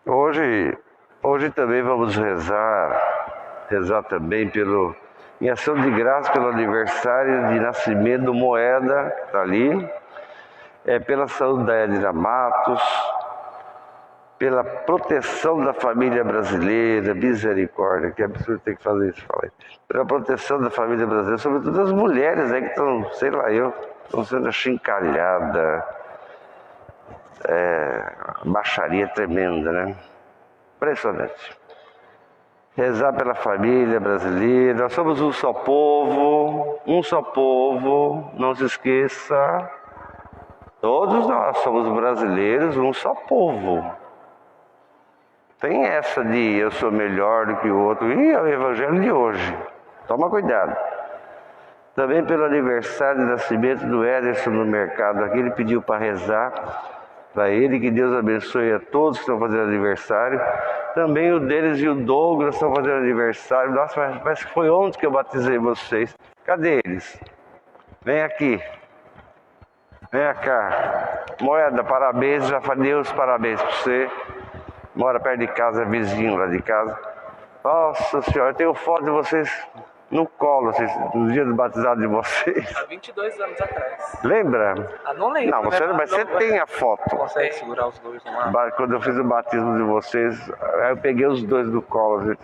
Hoje também vamos rezar também em ação de graça pelo aniversário de nascimento do Moeda, que está ali, pela saúde da Edna Matos, pela proteção da família brasileira, misericórdia, que absurdo ter que fazer isso, falei. Pela proteção da família brasileira, sobretudo as mulheres que estão, sei lá estão sendo achincalhadas, baixaria tremenda, né? Impressionante. Rezar pela família brasileira, nós somos um só povo, não se esqueça, todos nós somos brasileiros, um só povo. Tem essa de eu sou melhor do que o outro, e é o evangelho de hoje, toma cuidado. Também pelo aniversário de nascimento do Ederson no mercado aqui, ele pediu para rezar para ele, que Deus abençoe a todos que estão fazendo aniversário. Também o deles e o Douglas estão fazendo aniversário. Nossa, parece que foi ontem que eu batizei vocês. Cadê eles? Vem aqui. Vem cá. Moeda, parabéns, já falei os parabéns para você. Mora perto de casa, é vizinho lá de casa. Nossa senhora, eu tenho foto de vocês no colo, no dia do batizado de vocês. Há 22 anos atrás. Lembra? Não lembro. Não, mas você tem a foto. Consegue segurar os dois no ar? Quando eu fiz o batismo de vocês, eu peguei os dois do colo.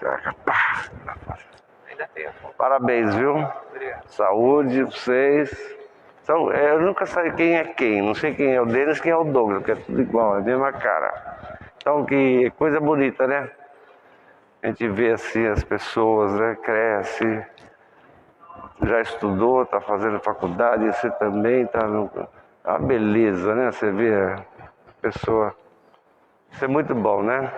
Ainda tem a foto. Parabéns, viu? Obrigado. Saúde pra vocês. Então, eu nunca sei quem é quem. Não sei quem é o Denis, quem é o Douglas, porque é tudo igual, é a mesma cara. Então, que coisa bonita, né? A gente vê assim as pessoas, né? Cresce, já estudou, está fazendo faculdade, você também está a beleza, né? Você vê a pessoa. Isso é muito bom, né?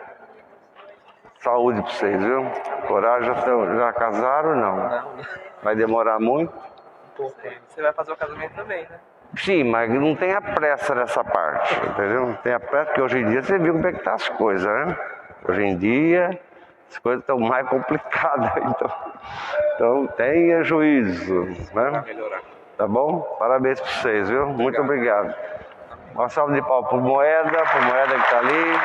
Saúde para vocês, viu? Coragem, já casaram ou não? Não. Vai demorar muito? Um pouco. Você vai fazer o casamento também, né? Sim, mas não tem a pressa nessa parte, entendeu? Não tem a pressa, porque hoje em dia você viu como é que tá as coisas, né? Hoje em dia as coisas estão mais complicadas, então tenha juízo, né? Vai melhorar. Tá bom? Parabéns para vocês, viu? Muito obrigado. Uma salva de palmas pro Moeda que tá ali,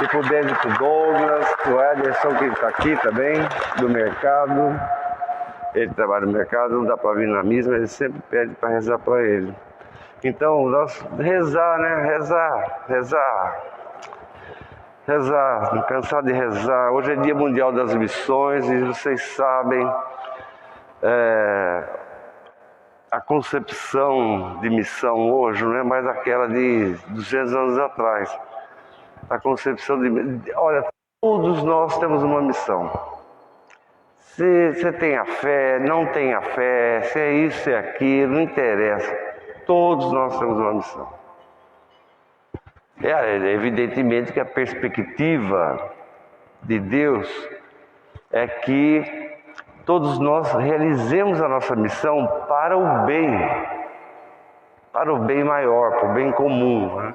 e pro Denis, pro Douglas, pro Ederson que tá aqui também, do mercado. Ele trabalha no mercado, não dá para vir na missa, mas ele sempre pede para rezar para ele. Então, nós rezar, né? Rezar, não cansar de rezar. Hoje é Dia Mundial das Missões e vocês sabem a concepção de missão hoje não é mais aquela de 200 anos atrás. A concepção olha, todos nós temos uma missão. Se você tem a fé, não tem a fé, se é isso, se é aquilo, não interessa. Todos nós temos uma missão. Evidentemente que a perspectiva de Deus é que todos nós realizemos a nossa missão para o bem maior, para o bem comum, né?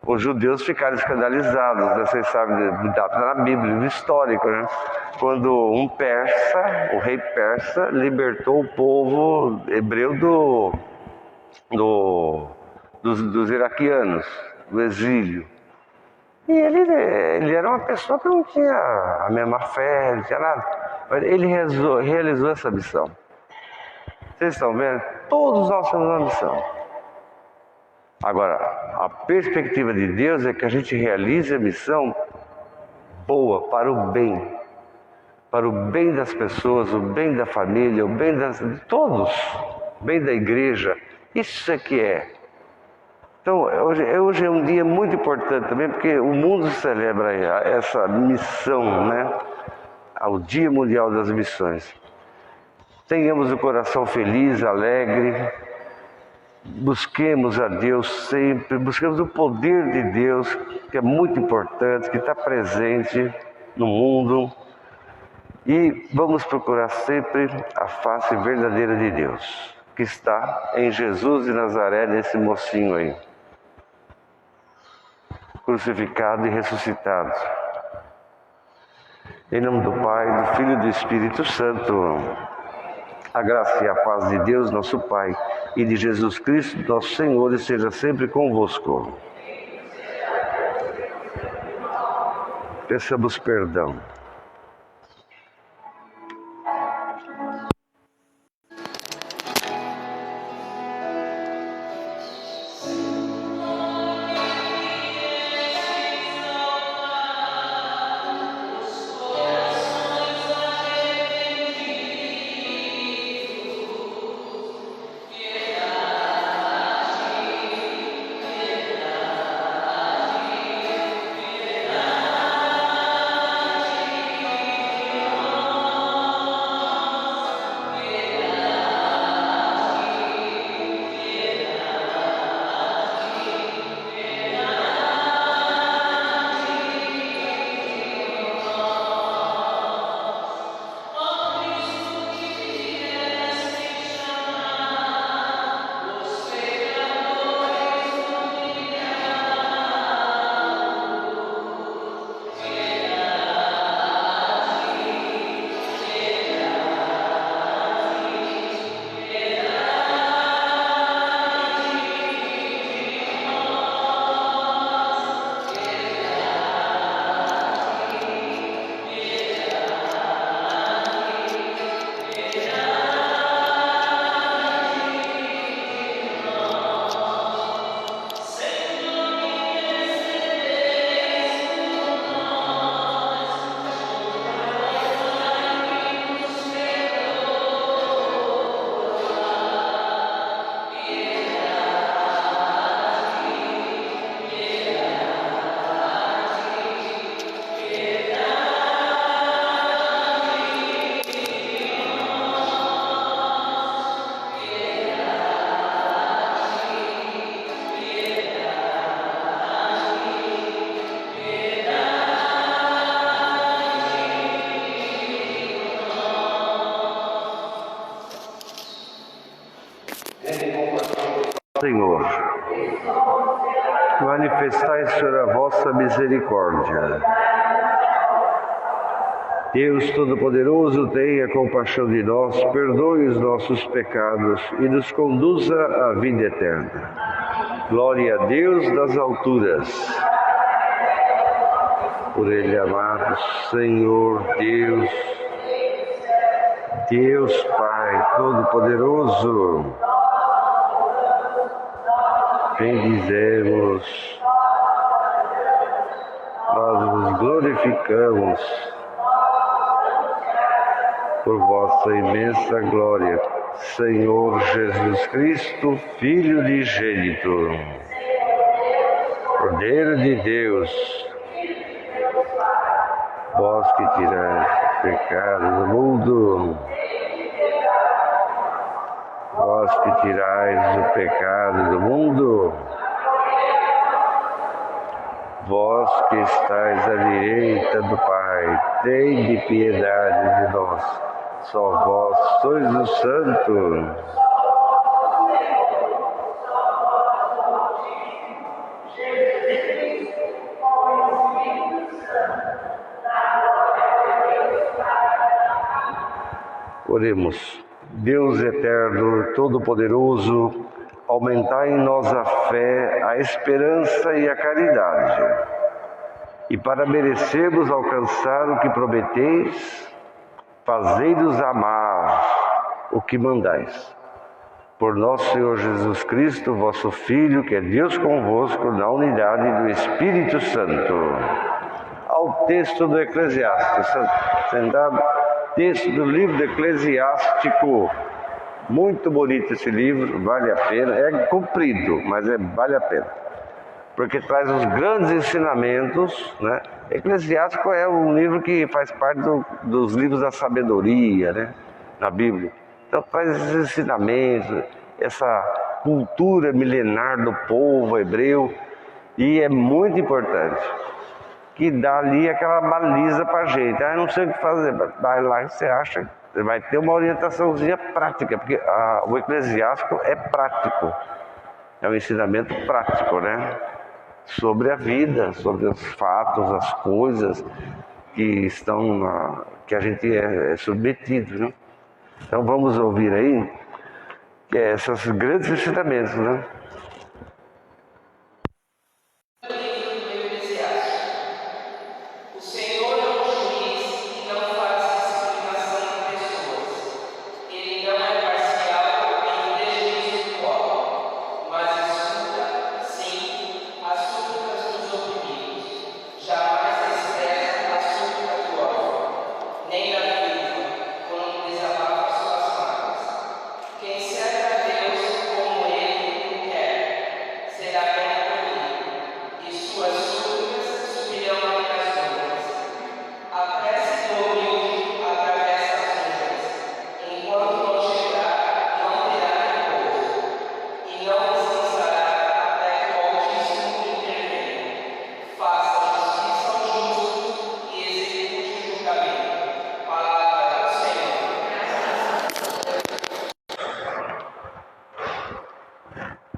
Os judeus ficaram escandalizados, né? Vocês sabem, na Bíblia, no histórico, né? Quando um persa, o rei persa, libertou o povo hebreu dos iraquianos, do exílio. E ele era uma pessoa que não tinha a mesma fé, não tinha nada. Mas ele realizou essa missão. Vocês estão vendo? Todos nós temos uma missão. Agora, a perspectiva de Deus é que a gente realize a missão boa, para o bem das pessoas, o bem da família, o bem de todos, o bem da igreja. Isso é que é. Então, hoje é um dia muito importante também, porque o mundo celebra essa missão, né? Ao Dia Mundial das Missões. Tenhamos o coração feliz, alegre, busquemos a Deus sempre, busquemos o poder de Deus, que é muito importante, que está presente no mundo, e vamos procurar sempre a face verdadeira de Deus, que está em Jesus de Nazaré, nesse mocinho aí, crucificado e ressuscitado. Em nome do Pai, do Filho e do Espírito Santo. A graça e a paz de Deus, nosso Pai, e de Jesus Cristo, nosso Senhor, esteja sempre convosco. Peçamos perdão. Senhor, manifestai, Senhor, a vossa misericórdia. Deus Todo-Poderoso, tenha compaixão de nós, perdoe os nossos pecados e nos conduza à vida eterna. Glória a Deus das alturas. Por Ele amado, Senhor Deus, Deus Pai Todo-Poderoso, bendizemos, nós vos glorificamos por vossa imensa glória, Senhor Jesus Cristo, Filho unigênito, Cordeiro de Deus, vós que tirais o pecado do mundo, vós que tirais o pecado do mundo, vós que estáis à direita do Pai, tende piedade de nós. Só vós sois o Santo. Oremos. Deus eterno, todo-poderoso, aumentai em nós a fé, a esperança e a caridade. E para merecermos alcançar o que prometeis, fazei-nos amar o que mandais. Por nosso Senhor Jesus Cristo, vosso Filho, que é Deus convosco, na unidade do Espírito Santo. Ao texto do Eclesiástico, sentado, texto do livro do Eclesiástico. Muito bonito esse livro, vale a pena. É comprido, mas vale a pena, porque traz os grandes ensinamentos, né? Eclesiástico é um livro que faz parte dos livros da sabedoria, né? Na Bíblia. Então traz esses ensinamentos, essa cultura milenar do povo hebreu, e é muito importante, que dá ali aquela baliza para a gente. Ah, eu não sei o que fazer, vai lá e você acha, você vai ter uma orientaçãozinha prática, porque o Eclesiástico é prático, é um ensinamento prático, né? Sobre a vida, sobre os fatos, as coisas que estão que a gente é submetido, né? Então vamos ouvir aí esses grandes ensinamentos, né? O Senhor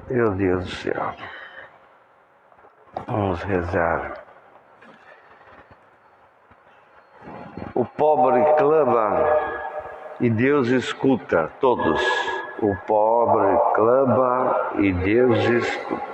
Meu Deus do céu. Vamos rezar. O pobre clama e Deus escuta todos. O pobre clama e Deus escuta.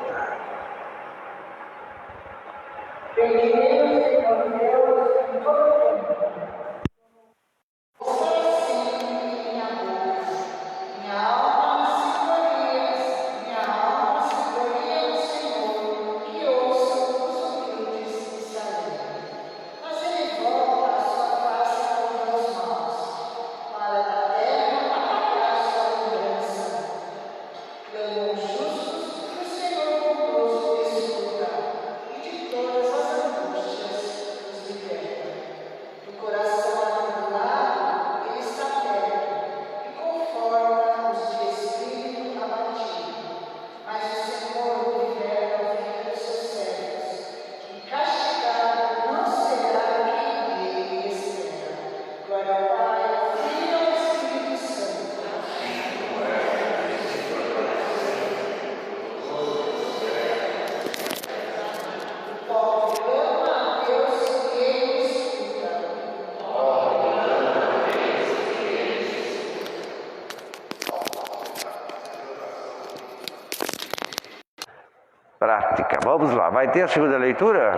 Prática. Vamos lá. Vai ter a segunda leitura?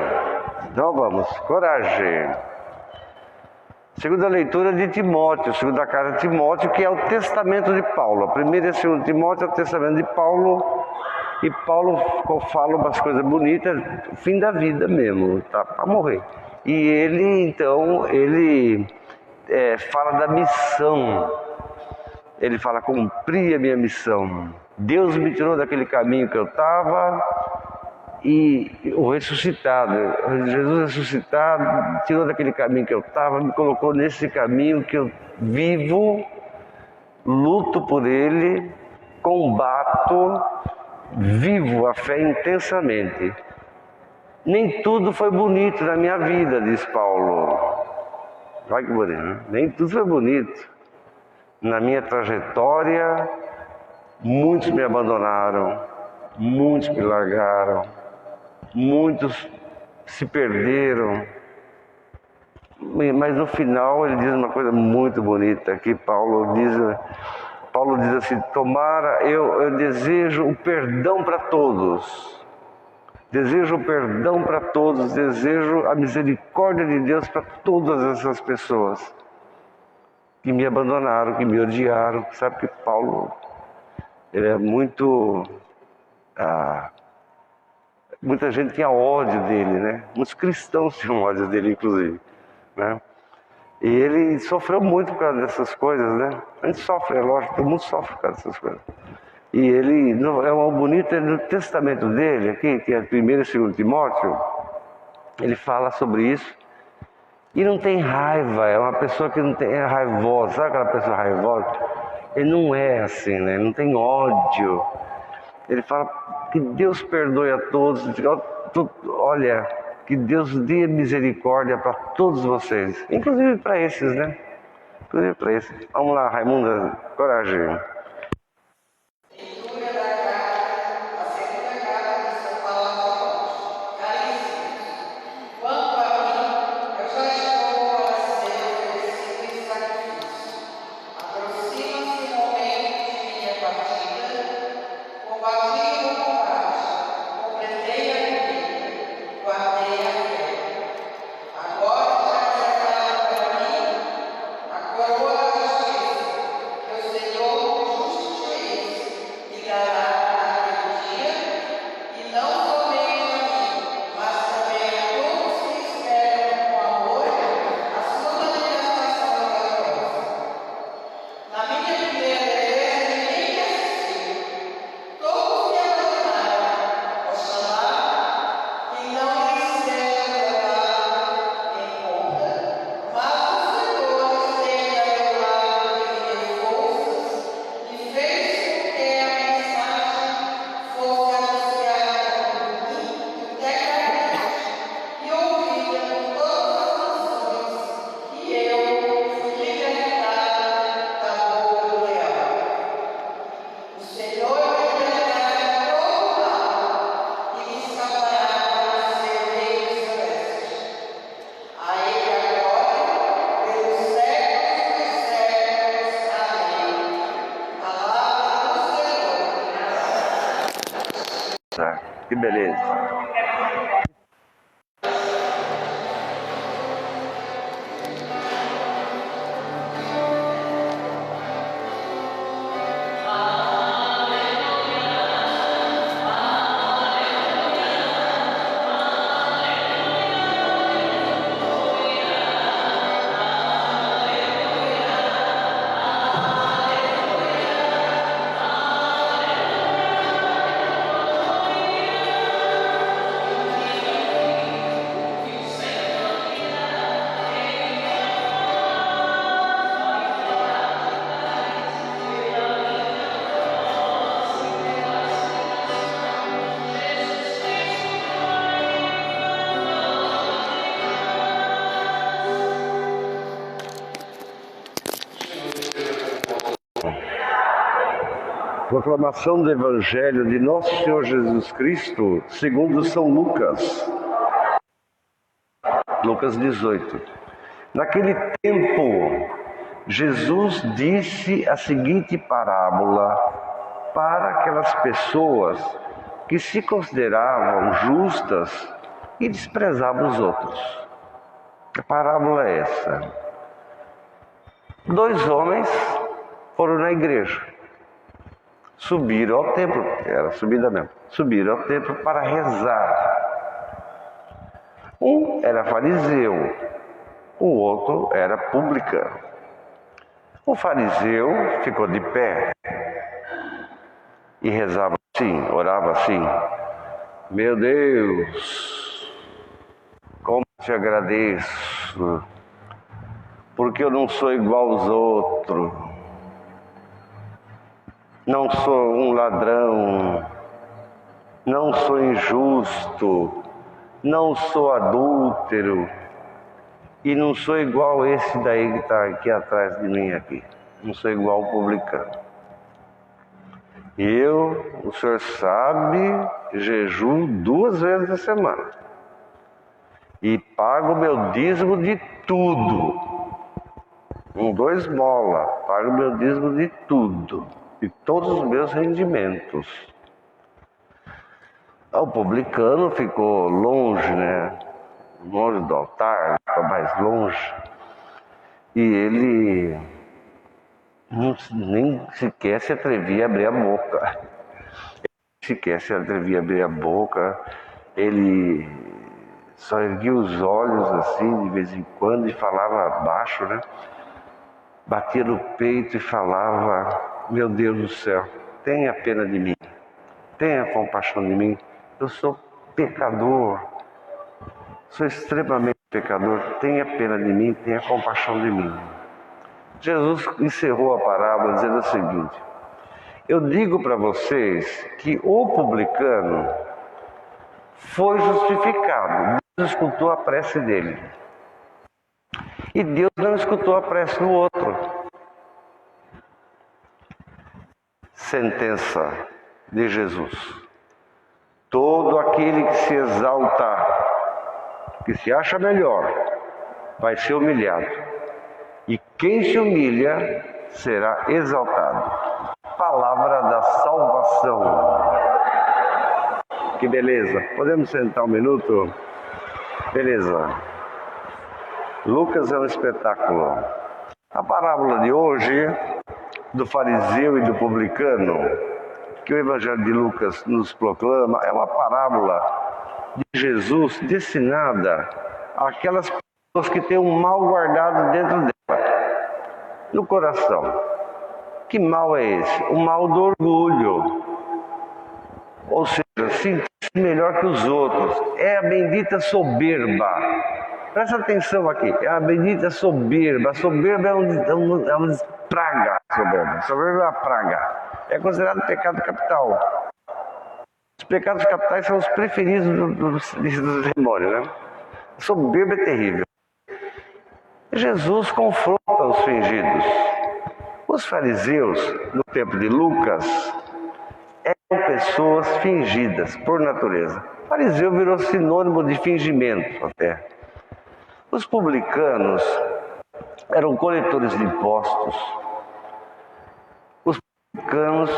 Então vamos. Coragem. Segunda leitura de Timóteo, segunda carta de Timóteo, que é o testamento de Paulo. A primeira e a segunda de Timóteo é o testamento de Paulo. E Paulo fala umas coisas bonitas, fim da vida mesmo, tá para morrer. E ele, então, fala da missão. Ele fala, cumpri a minha missão. Deus me tirou daquele caminho que eu estava e o ressuscitado. Jesus ressuscitado, tirou daquele caminho que eu estava, me colocou nesse caminho que eu vivo, luto por ele, combato, vivo a fé intensamente. Nem tudo foi bonito na minha vida, diz Paulo. Vai que bonito, né? Nem tudo foi bonito. Na minha trajetória, muitos me abandonaram, muitos me largaram, muitos se perderam. Mas no final ele diz uma coisa muito bonita, que Paulo diz assim, tomara, eu desejo o perdão para todos. Desejo o perdão para todos, desejo a misericórdia de Deus para todas essas pessoas que me abandonaram, que me odiaram. Sabe que Paulo, ele é muito... muita gente tinha ódio dele, né? Muitos cristãos tinham ódio dele, inclusive, né? E ele sofreu muito por causa dessas coisas, né? A gente sofre, é lógico, todo mundo sofre por causa dessas coisas. E ele, é uma bonita, no testamento dele, aqui, que é 1º e 2 Timóteo, ele fala sobre isso. E não tem raiva, é uma pessoa que não tem, é raivosa, sabe aquela pessoa raivosa? Ele não é assim, né? Ele não tem ódio. Ele fala que Deus perdoe a todos, olha, que Deus dê misericórdia para todos vocês, inclusive para esses, né? Inclusive para esses. Vamos lá, Raimunda, coragem. Todos Que beleza. Proclamação do Evangelho de Nosso Senhor Jesus Cristo, segundo São Lucas. Lucas 18. Naquele tempo, Jesus disse a seguinte parábola para aquelas pessoas que se consideravam justas e desprezavam os outros. A parábola é essa. 2 homens foram na igreja. Subiram ao templo, era subida mesmo, subiram ao templo para rezar. Um era fariseu, o outro era publicano. O fariseu ficou de pé e rezava assim, orava assim: meu Deus, como te agradeço, porque eu não sou igual aos outros. Não sou um ladrão, não sou injusto, não sou adúltero e não sou igual esse daí que está aqui atrás de mim aqui. Não sou igual ao publicano. O senhor sabe, jejuo 2 vezes na semana e pago meu dízimo de tudo. 2 esmola, pago meu dízimo de tudo. De todos os meus rendimentos. O publicano ficou longe, né? Longe do altar, ficou mais longe. E ele nem sequer se atrevia a abrir a boca. Ele só erguia os olhos assim, de vez em quando, e falava baixo, né? Batia no peito e falava: meu Deus do céu, tenha pena de mim, tenha compaixão de mim, eu sou pecador, sou extremamente pecador, tenha pena de mim, tenha compaixão de mim. Jesus encerrou a parábola dizendo o seguinte: eu digo para vocês que o publicano foi justificado, Deus escutou a prece dele, e Deus não escutou a prece do outro. Sentença de Jesus: todo aquele que se exalta, que se acha melhor, vai ser humilhado, e quem se humilha será exaltado. Palavra da salvação. Que beleza! Podemos sentar um minuto? Beleza. Lucas é um espetáculo. A parábola de hoje, do fariseu e do publicano, que o Evangelho de Lucas nos proclama, é uma parábola de Jesus destinada àquelas pessoas que têm um mal guardado dentro dela, no coração. Que mal é esse? O mal do orgulho. Ou seja, sentir-se melhor que os outros. É a bendita soberba. Presta atenção aqui, é a bendita soberba. A soberba é uma praga. Soberba é uma praga. É considerado pecado capital. Os pecados capitais são os preferidos dos demônios, né? A soberba é terrível. Jesus confronta os fingidos. Os fariseus, no tempo de Lucas, eram pessoas fingidas por natureza. O fariseu virou sinônimo de fingimento até. Os publicanos eram coletores de impostos. Os publicanos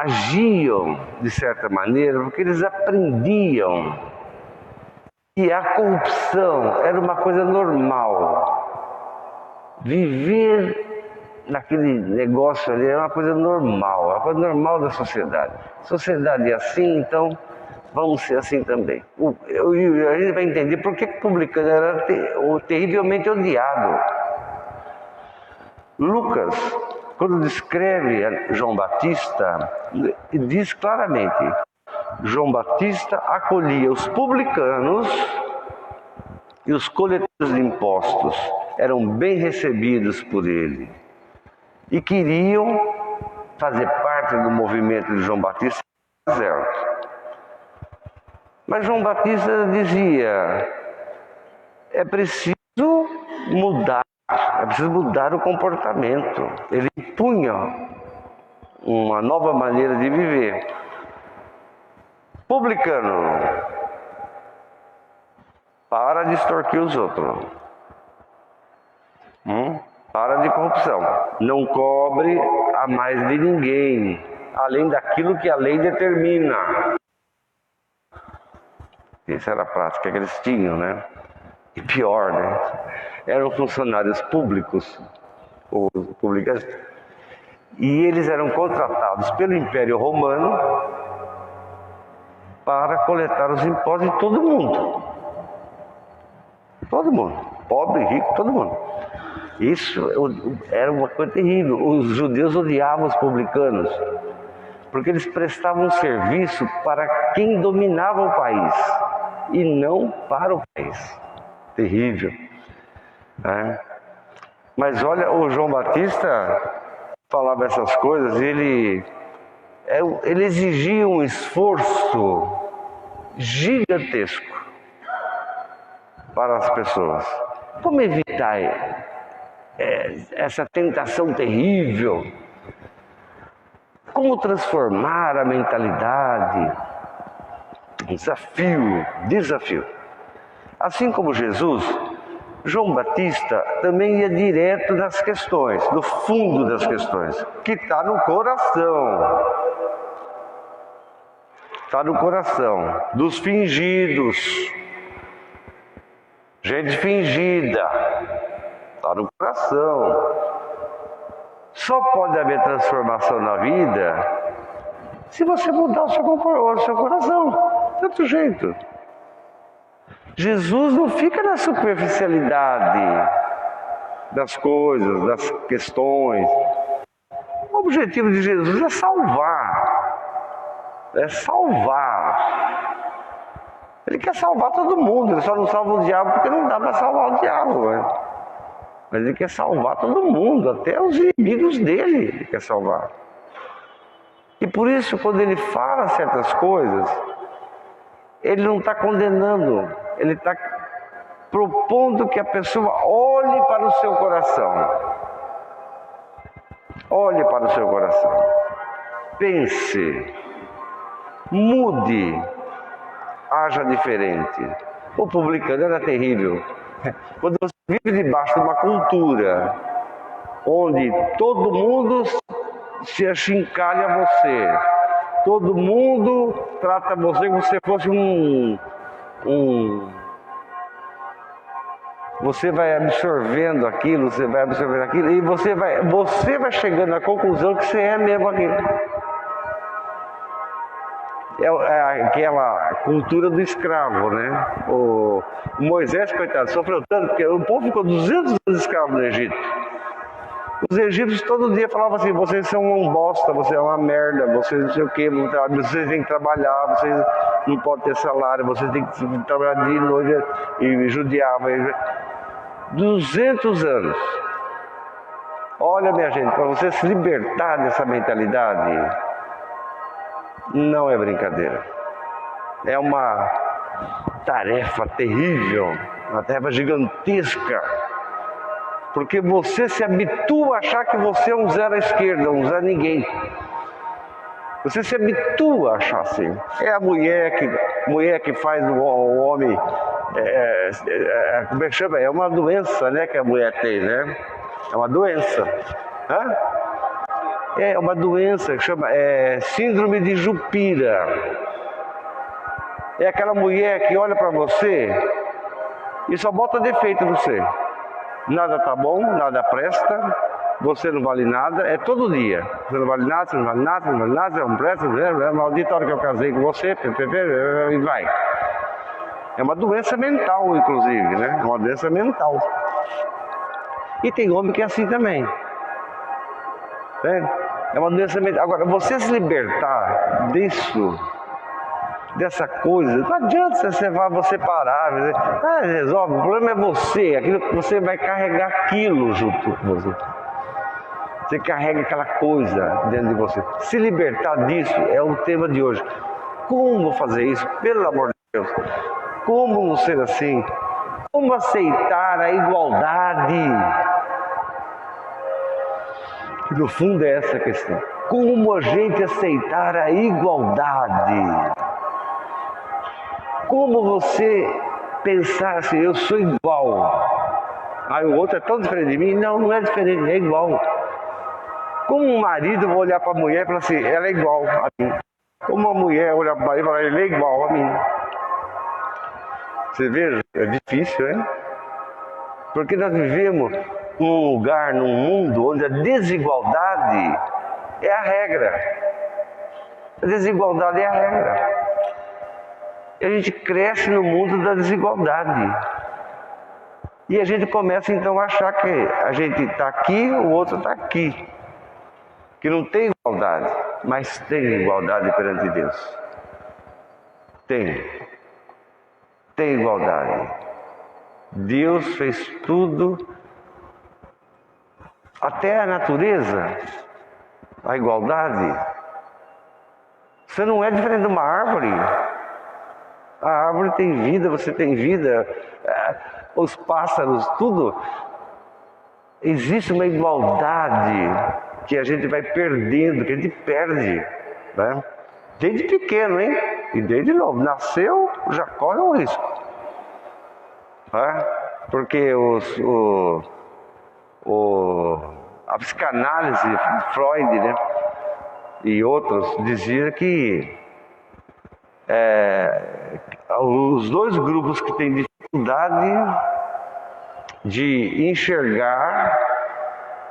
agiam de certa maneira porque eles aprendiam que a corrupção era uma coisa normal. Viver naquele negócio ali era uma coisa normal, uma coisa normal da sociedade. A sociedade é assim, então vamos ser assim também. A gente vai entender por que o publicano era terrivelmente odiado. Lucas, quando descreve João Batista, diz claramente: João Batista acolhia os publicanos e os coletores de impostos, eram bem recebidos por ele e queriam fazer parte do movimento de João Batista no deserto. Mas João Batista dizia: é preciso mudar o comportamento. Ele impunha uma nova maneira de viver. Publicano, para de extorquir os outros. Para de corrupção. Não cobre a mais de ninguém, além daquilo que a lei determina. Essa era a prática que eles tinham, né? E pior, né? Eram funcionários públicos, ou publicanos, e eles eram contratados pelo Império Romano para coletar os impostos de todo mundo. Todo mundo. Pobre, rico, todo mundo. Isso era uma coisa terrível. Os judeus odiavam os publicanos, porque eles prestavam serviço para quem dominava o país e não para o país. Terrível, né? Mas olha, o João Batista falava essas coisas, ele exigia um esforço gigantesco para as pessoas. Como evitar essa tentação terrível? Como transformar a mentalidade? Desafio. Assim como Jesus, João Batista também ia direto nas questões, no fundo das questões, que está no coração. Está no coração dos fingidos. Gente fingida. Está no coração. Só pode haver transformação na vida se você mudar o seu coração. De outro jeito. Jesus não fica na superficialidade das coisas, das questões. O objetivo de Jesus é salvar. É salvar. Ele quer salvar todo mundo. Ele só não salva o diabo porque não dá para salvar o diabo, né? Mas ele quer salvar todo mundo, até os inimigos dele ele quer salvar. E por isso, quando ele fala certas coisas, ele não está condenando, ele está propondo que a pessoa olhe para o seu coração. Olhe para o seu coração. Pense. Mude. Haja diferente. O publicano era terrível. Quando você vive debaixo de uma cultura onde todo mundo se achincalha a você, todo mundo trata você como se fosse você vai absorvendo aquilo, e você vai chegando à conclusão que você é mesmo aquilo. É aquela cultura do escravo, né? O Moisés, coitado, sofreu tanto, porque o povo ficou 200 anos escravo no Egito. Os egípcios todo dia falavam assim: vocês são um bosta, você é uma merda, vocês não sei o que, vocês têm que trabalhar, vocês não podem ter salário, vocês têm que trabalhar de noite, e judiavam. 200 anos. Olha, minha gente, para você se libertar dessa mentalidade, não é brincadeira. É uma tarefa terrível, uma tarefa gigantesca. Porque você se habitua a achar que você é um zero à esquerda, um zero a ninguém. Você se habitua a achar assim. É a mulher que faz o homem. Como é que chama? É uma doença, né, que a mulher tem, né? É uma doença. É uma doença que chama síndrome de Jupira. É aquela mulher que olha para você e só bota defeito no você. Nada tá bom, nada presta, você não vale nada, é todo dia. Você não vale nada, você não vale nada, você não vale nada, você não presta, maldita hora que eu casei com você, e vai. É uma doença mental, inclusive, né? É uma doença mental. E tem homem que é assim também. É uma doença mental. Agora, você se libertar disso, dessa coisa, não adianta você parar, resolve, o problema é você, aquilo que você vai carregar aquilo junto com você. Você carrega aquela coisa dentro de você. Se libertar disso é o tema de hoje. Como fazer isso? Pelo amor de Deus. Como não ser assim? Como aceitar a igualdade? Que no fundo é essa a questão. Como a gente aceitar a igualdade? Como você pensar assim, eu sou igual. Aí o outro é tão diferente de mim? Não, não é diferente, é igual. Como um marido vai olhar para a mulher e falar assim, ela é igual a mim. Como uma mulher olhar para o marido e falar, ele é igual a mim. Você vê, é difícil, hein? Porque nós vivemos num lugar, num mundo onde a desigualdade é a regra. A desigualdade é a regra. E a gente cresce no mundo da desigualdade. E a gente começa então a achar que a gente está aqui, o outro está aqui. Que não tem igualdade, mas tem igualdade perante Deus. Tem igualdade. Deus fez tudo, até a natureza, a igualdade. Você não é diferente de uma árvore. A árvore tem vida, você tem vida, os pássaros, tudo. Existe uma igualdade que a gente vai perdendo, que a gente perde, né? Desde pequeno, hein? E desde novo. Nasceu, já corre o risco. Né? Porque a psicanálise de Freud, né? E outros diziam que os dois grupos que têm dificuldade de enxergar,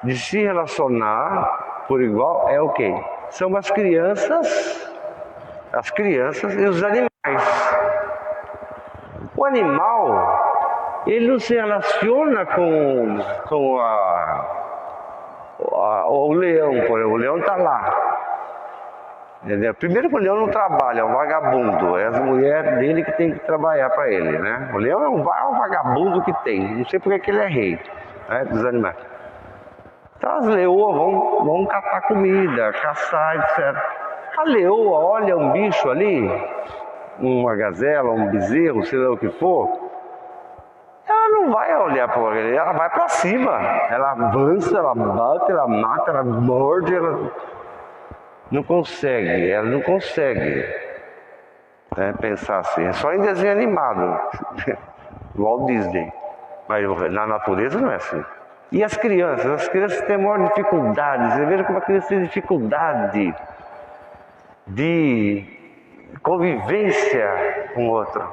de se relacionar por igual, é o quê? São as crianças e os animais. O animal, ele não se relaciona com o leão, por exemplo. O leão está lá. Entendeu? Primeiro que o leão não trabalha, é um vagabundo. É as mulheres dele que tem que trabalhar para ele, né? O leão é um vagabundo que tem. Não sei porque que ele é rei, né, dos animais. Então as leoas vão catar comida, caçar, etc. A leoa olha um bicho ali, uma gazela, um bezerro, sei lá o que for, ela não vai olhar para ele, ela vai para cima. Ela avança, ela bate, ela mata, ela morde, ela não consegue, pensar assim. É só em desenho animado, Walt Disney. Mas na natureza não é assim. E as crianças têm maior dificuldade. Você veja como a criança tem dificuldade de convivência com o outro.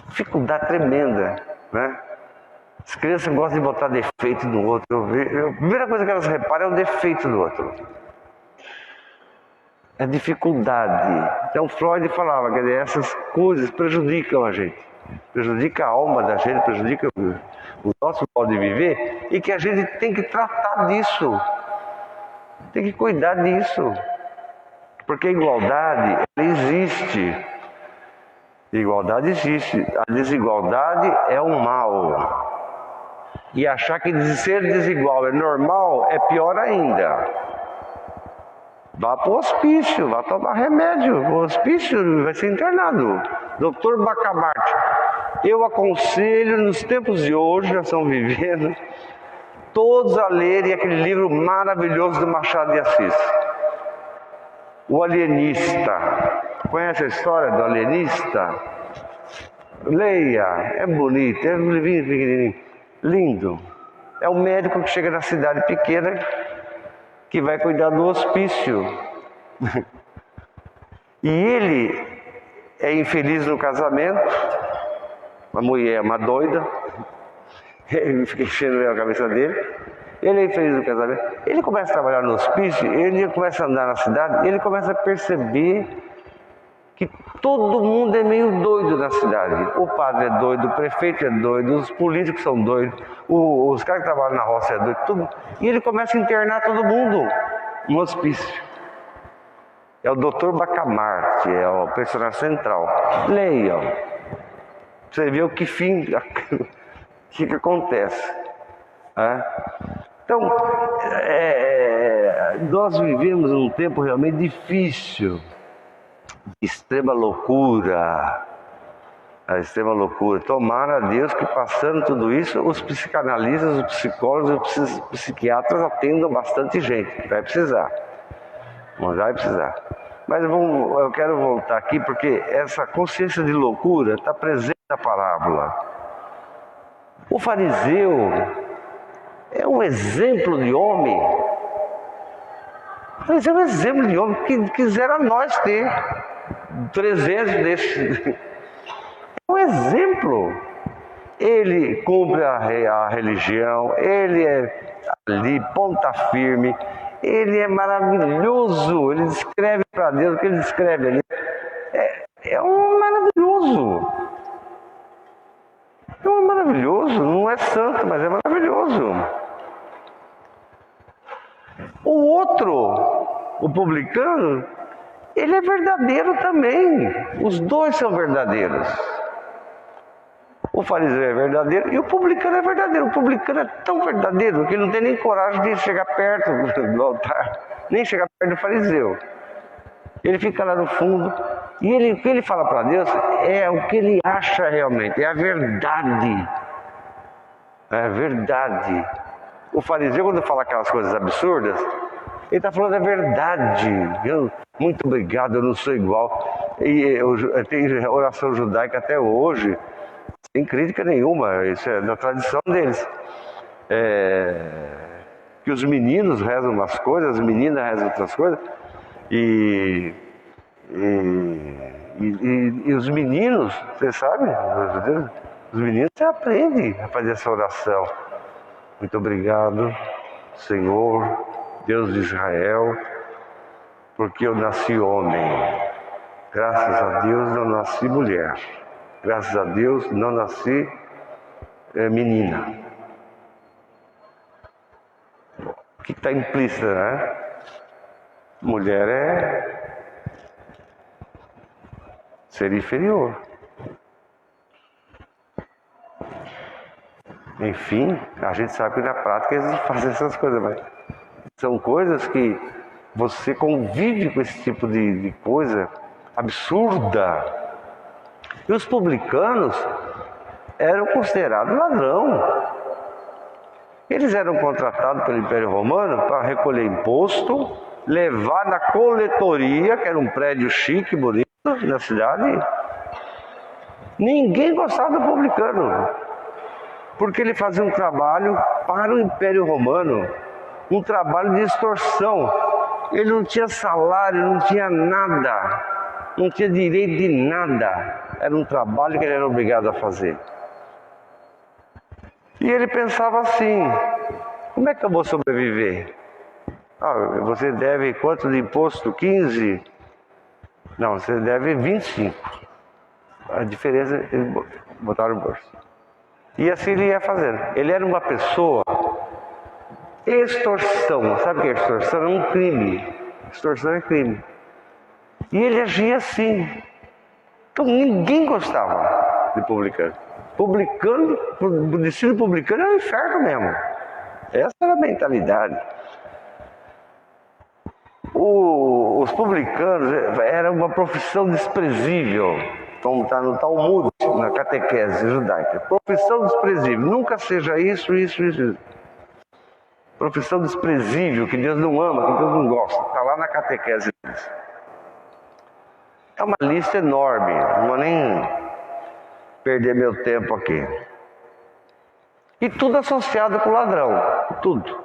Dificuldade tremenda, né? As crianças gostam de botar defeito no outro. A primeira coisa que elas reparam é o defeito do outro. É dificuldade. Então Freud falava que essas coisas prejudicam a gente. Prejudica a alma da gente, prejudica o nosso modo de viver, e que a gente tem que tratar disso, tem que cuidar disso, porque a igualdade existe, a desigualdade é um mal, e achar que ser desigual é normal é pior ainda. Vá para o hospício, vá tomar remédio, o hospício vai ser internado. Dr. Bacamarte, eu aconselho nos tempos de hoje, já estão vivendo, todos a lerem aquele livro maravilhoso do Machado de Assis, O Alienista. Conhece a história do alienista? Leia, é bonito, é um livrinho pequenininho, lindo. É um médico que chega na cidade pequena que vai cuidar do hospício. E ele é infeliz no casamento, a mulher é uma doida, ele fica enchendo a cabeça dele, ele é infeliz no casamento, ele começa a trabalhar no hospício, ele começa a andar na cidade, ele começa a perceber que todo mundo é meio doido na cidade. O padre é doido, o prefeito é doido, os políticos são doidos, os caras que trabalham na roça é doido, tudo. E ele começa a internar todo mundo no hospício. É o Dr. Bacamarte, é o personagem central. Leiam. Você vê o que fim, o que acontece. Então, nós vivemos um tempo realmente difícil, de extrema loucura. A extrema loucura. Tomara a Deus que, passando tudo isso, os psicanalistas, os psicólogos, os psiquiatras atendam bastante gente. Vai precisar. Não vai precisar. Mas eu quero voltar aqui porque essa consciência de loucura está presente na parábola. O fariseu é um exemplo de homem. O fariseu é um exemplo de homem que quisera nós ter 300 desses. É um exemplo. Ele cumpre a religião, ele é ali, ponta firme. Ele é maravilhoso, ele descreve para Deus o que ele descreve ali. É um maravilhoso. É um maravilhoso, não é santo, mas é maravilhoso. O outro, o publicano, ele é verdadeiro também. Os dois são verdadeiros. O fariseu é verdadeiro e o publicano é verdadeiro. O publicano é tão verdadeiro que ele não tem nem coragem de chegar perto do altar, nem chegar perto do fariseu. Ele fica lá no fundo e o que ele fala para Deus é o que ele acha realmente, é a verdade. É a verdade. O fariseu, quando fala aquelas coisas absurdas, ele está falando a verdade. Muito obrigado, eu não sou igual. E tem oração judaica até hoje. Sem crítica nenhuma, isso é da tradição deles. Que os meninos rezam umas coisas, as meninas rezam outras coisas, e os meninos, você sabe, os meninos você aprende a fazer essa oração. Muito obrigado, Senhor, Deus de Israel, porque eu nasci homem. Graças a Deus não nasci mulher. Graças a Deus não nasci menina. O que está implícito, né? Mulher é ser inferior. Enfim, a gente sabe que na prática eles fazem essas coisas, mas são coisas que você convive com esse tipo de coisa absurda. E os publicanos eram considerados ladrão. Eles eram contratados pelo Império Romano para recolher imposto, levar na coletoria, que era um prédio chique, bonito, na cidade. Ninguém gostava do publicano, porque ele fazia um trabalho para o Império Romano, um trabalho de extorsão. Ele não tinha salário, não tinha nada. Não tinha direito de nada. Era um trabalho que ele era obrigado a fazer. E ele pensava assim: como é que eu vou sobreviver? Você deve quanto de imposto? 15? Não, você deve 25. A diferença, eles botaram no bolso. E assim ele ia fazendo. Ele era uma pessoa. Extorsão. Sabe o que é extorsão? É um crime. Extorsão é crime. E ele agia assim. Então ninguém gostava de publicano. Publicano, o destino publicano é o inferno mesmo. Essa era a mentalidade. Os publicanos era uma profissão desprezível, como está no Talmud, na catequese judaica. Profissão desprezível. Nunca seja isso. Profissão desprezível, que Deus não ama, que Deus não gosta. Está lá na catequese deles. É uma lista enorme, não vou nem perder meu tempo aqui. E tudo associado com ladrão, tudo.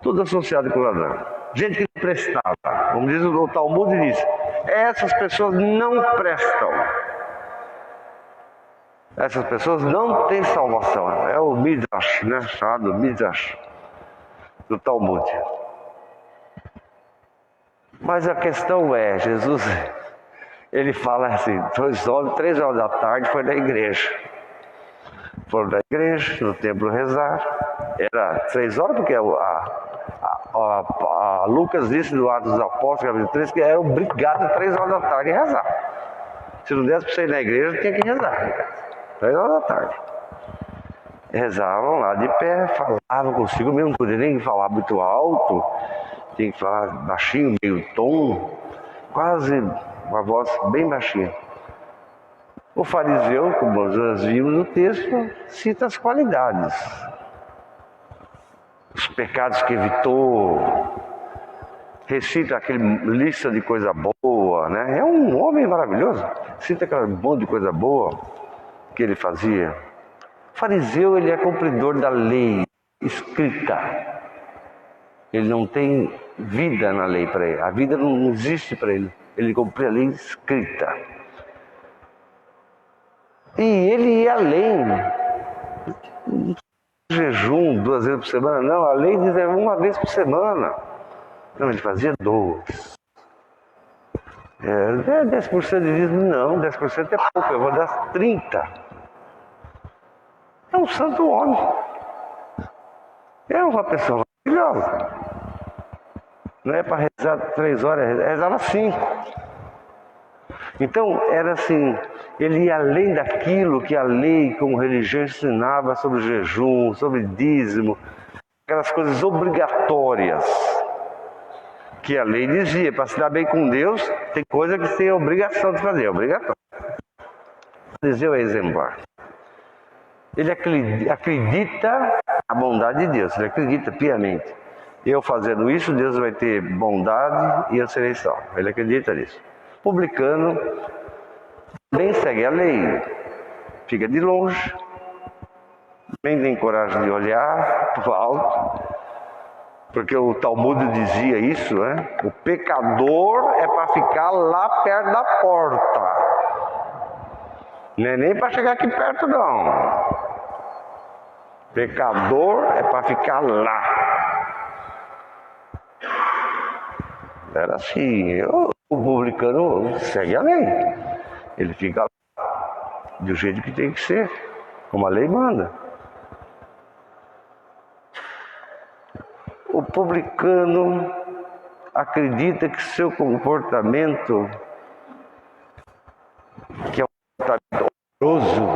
tudo associado com ladrão. Gente que não prestava. Como diz o Talmud, diz: essas pessoas não prestam. Essas pessoas não têm salvação. É o Midrash, né? Chamado Midrash do Talmud. Mas a questão é, Jesus, ele fala assim, 3 horas da tarde foi na igreja. Foram na igreja, no templo rezar. Era 3 horas, porque a Lucas disse no Atos dos Apóstolos, capítulo 3, que era obrigado 3 horas da tarde a rezar. Se não desse para você ir na igreja, tinha que rezar. 3 horas da tarde. Rezavam lá de pé, falavam consigo mesmo, não podia nem falar muito alto, tinha que falar baixinho, meio tom, quase uma voz bem baixinha. O fariseu, como nós vimos no texto, cita as qualidades, os pecados que evitou, recita aquele lista de coisa boa, né? É um homem maravilhoso, cita aquele monte de coisa boa que ele fazia. O fariseu, ele é cumpridor da lei escrita. Ele não tem vida na lei para ele. A vida não existe para ele. Ele cumpre a lei escrita. E ele ia além. Jejum 2 vezes por semana. Não, a lei diz 1 vez por semana. Não, ele fazia 2. 10% de dízimo, não, 10% é pouco, eu vou dar 30%. É um santo homem. É uma pessoa maravilhosa. Não é para rezar 3 horas, rezava 5. Então, era assim, ele ia além daquilo que a lei como religião ensinava sobre jejum, sobre dízimo, aquelas coisas obrigatórias que a lei dizia, para se dar bem com Deus, tem coisa que você tem a obrigação de fazer, obrigatório. O fariseu é exemplar. Ele acredita na bondade de Deus, ele acredita piamente. Eu fazendo isso, Deus vai ter bondade e eu serei salvo. Ele acredita nisso. Publicano nem segue a lei, fica de longe, nem tem coragem de olhar para o alto, porque o Talmud dizia isso, né? O pecador é para ficar lá perto da porta, não é nem para chegar aqui perto, não. Pecador é para ficar lá. Era assim, o publicano segue a lei. Ele fica lá, do jeito que tem que ser, como a lei manda. O publicano acredita que seu comportamento, que é um comportamento horroroso,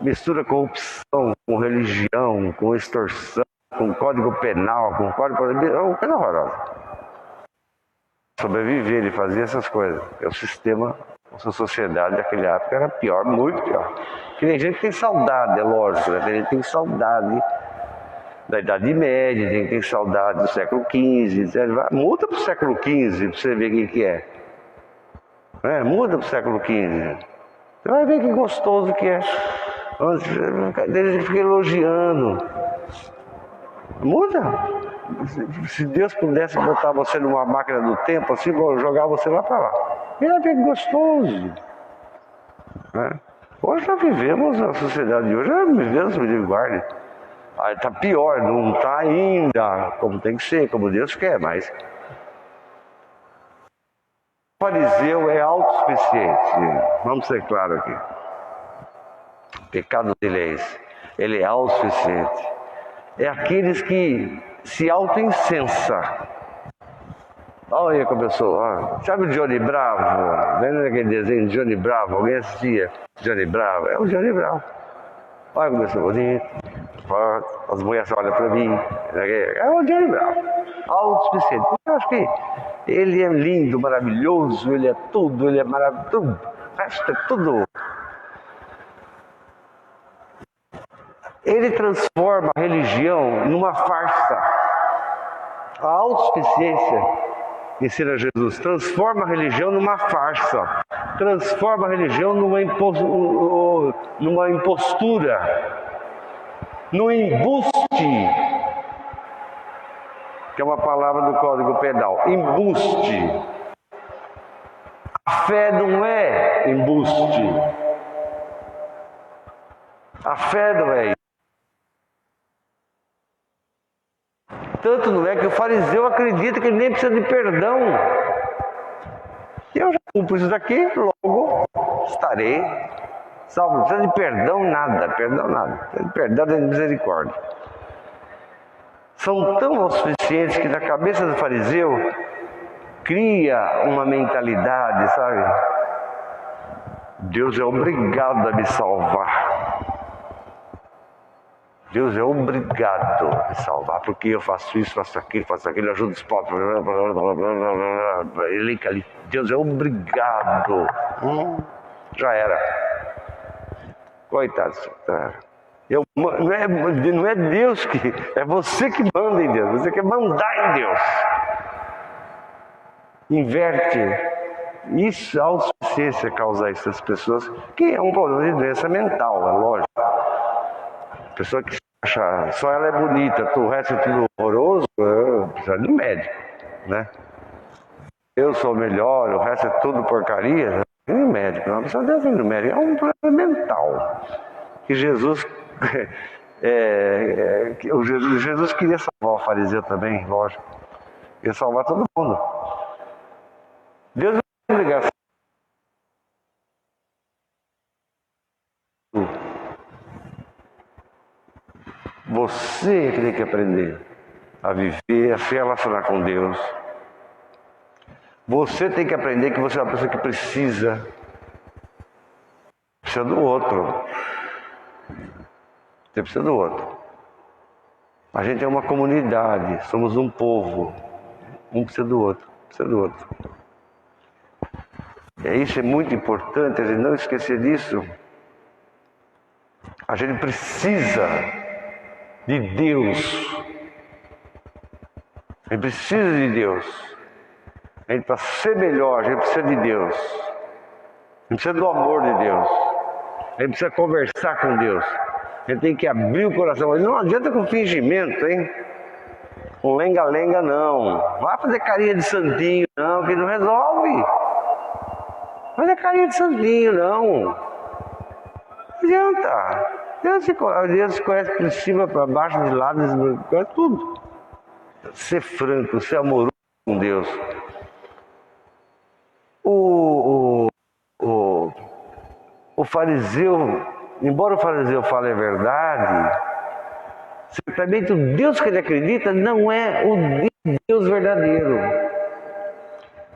mistura corrupção com religião, com extorsão, com código penal, com código... É uma coisa horrorosa. Sobreviver e fazer essas coisas. É o sistema, a sua sociedade daquela época era pior, muito pior. Que tem gente que tem saudade, é lógico, né? Tem gente que tem saudade da Idade Média, tem gente que tem saudade do século XV. Muda para o século XV para você ver quem que é. Muda para o século XV. Você vai ver que gostoso que é. Ele fica elogiando. Muda. Se Deus pudesse botar você numa máquina do tempo, assim, jogar você lá para lá. Ele vai ver que gostoso. Hoje nós vivemos, a sociedade de hoje, vivemos o livro guarda. Está pior, não está ainda como tem que ser, como Deus quer, mas o fariseu é autossuficiente. Vamos ser claros aqui. O pecado dele é esse. Ele é autossuficiente. É aqueles que se auto-incensa. Olha aí como eu sou. Sabe o Johnny Bravo? Lembra daquele desenho de Johnny Bravo? Alguém assistia Johnny Bravo? É o Johnny Bravo. Olha como eu sou bonito, forte, as mulheres olham para mim. É o Johnny Bravo. Autossuficiente. Eu acho que ele é lindo, maravilhoso, ele é tudo, ele é maravilhoso. Tudo. O resto é tudo. Ele transforma a religião numa farsa. A autossuficiência, ensina Jesus, transforma a religião numa farsa. Transforma a religião numa impostura, no embuste. que é uma palavra do Código Penal. Embuste. A fé não é embuste. A fé não é isso. Tanto não é que o fariseu acredita que ele nem precisa de perdão. Eu já cumpro isso daqui, logo estarei salvo. Não precisa de perdão nada, perdão nada. Precisa de perdão de misericórdia. São tão autossuficientes que na cabeça do fariseu cria uma mentalidade, sabe? Deus é obrigado a me salvar. Deus é obrigado a me salvar, porque eu faço isso, faço aquilo, ajudo os pobres, ele ali. Deus é obrigado. Já era. Coitado. Não é Deus que... É você que manda em Deus. Você quer mandar em Deus. Inverte. Isso, a autossuficiência causa isso às pessoas, que é um problema de doença mental, é lógico. A pessoa que acha só ela é bonita, o resto é tudo horroroso, precisa de um médico, né? Eu sou melhor, o resto é tudo porcaria, não é médico, não precisa de um médico, é um problema mental. Que Jesus, Jesus queria salvar o fariseu também, lógico, queria salvar todo mundo. Deus não tem obrigação. Você que tem que aprender a viver, a se relacionar com Deus. Você tem que aprender que você é uma pessoa que precisa do outro. Você precisa do outro. A gente é uma comunidade, somos um povo. Um precisa do outro, precisa do outro. Isso é muito importante, a gente não esquecer disso. A gente precisa de Deus. A gente precisa de Deus. A gente, para ser melhor, a gente precisa de Deus. A gente precisa do amor de Deus. A gente precisa conversar com Deus. A gente tem que abrir o coração. Não adianta com fingimento, hein? Com lenga-lenga, não. Não vai fazer carinha de santinho, não, que não resolve. Não fazer carinha de santinho, não. Não adianta. Deus conhece por cima, para baixo, de lado, conhece tudo. Ser franco, ser amoroso com Deus. O fariseu, embora o fariseu fale a verdade, certamente o Deus que ele acredita não é o Deus verdadeiro.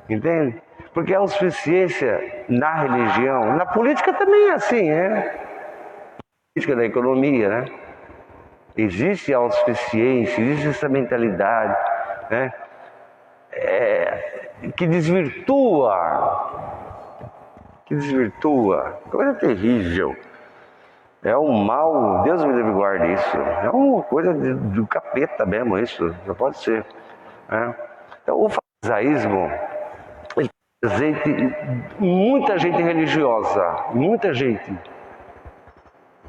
Entende? Porque a autossuficiência na religião, na política também é assim, política da economia, né? Existe a autossuficiência, existe essa mentalidade, né? Que desvirtua, coisa terrível. É um mal, Deus me livre e guarde isso. É uma coisa do capeta mesmo, isso, não pode ser. Né? Então, o farisaísmo, ele presente muita gente religiosa, muita gente.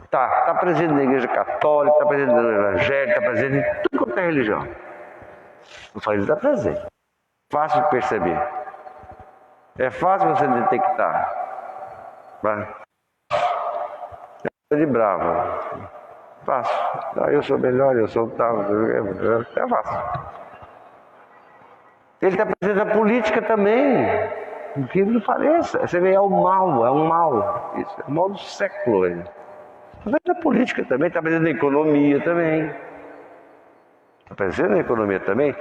Está presente na igreja católica, está presente na evangélica, está presente em tudo quanto é religião. O fariseu está presente. Fácil de perceber. É fácil você detectar. Vai. De brava. Fácil. Eu sou melhor, eu sou tal. É fácil. Ele está presente na política também. O que não pareça. Você vê, é um mal. Isso é o mal do século. Está presente na política também, está presente na economia também. Está presente na economia também.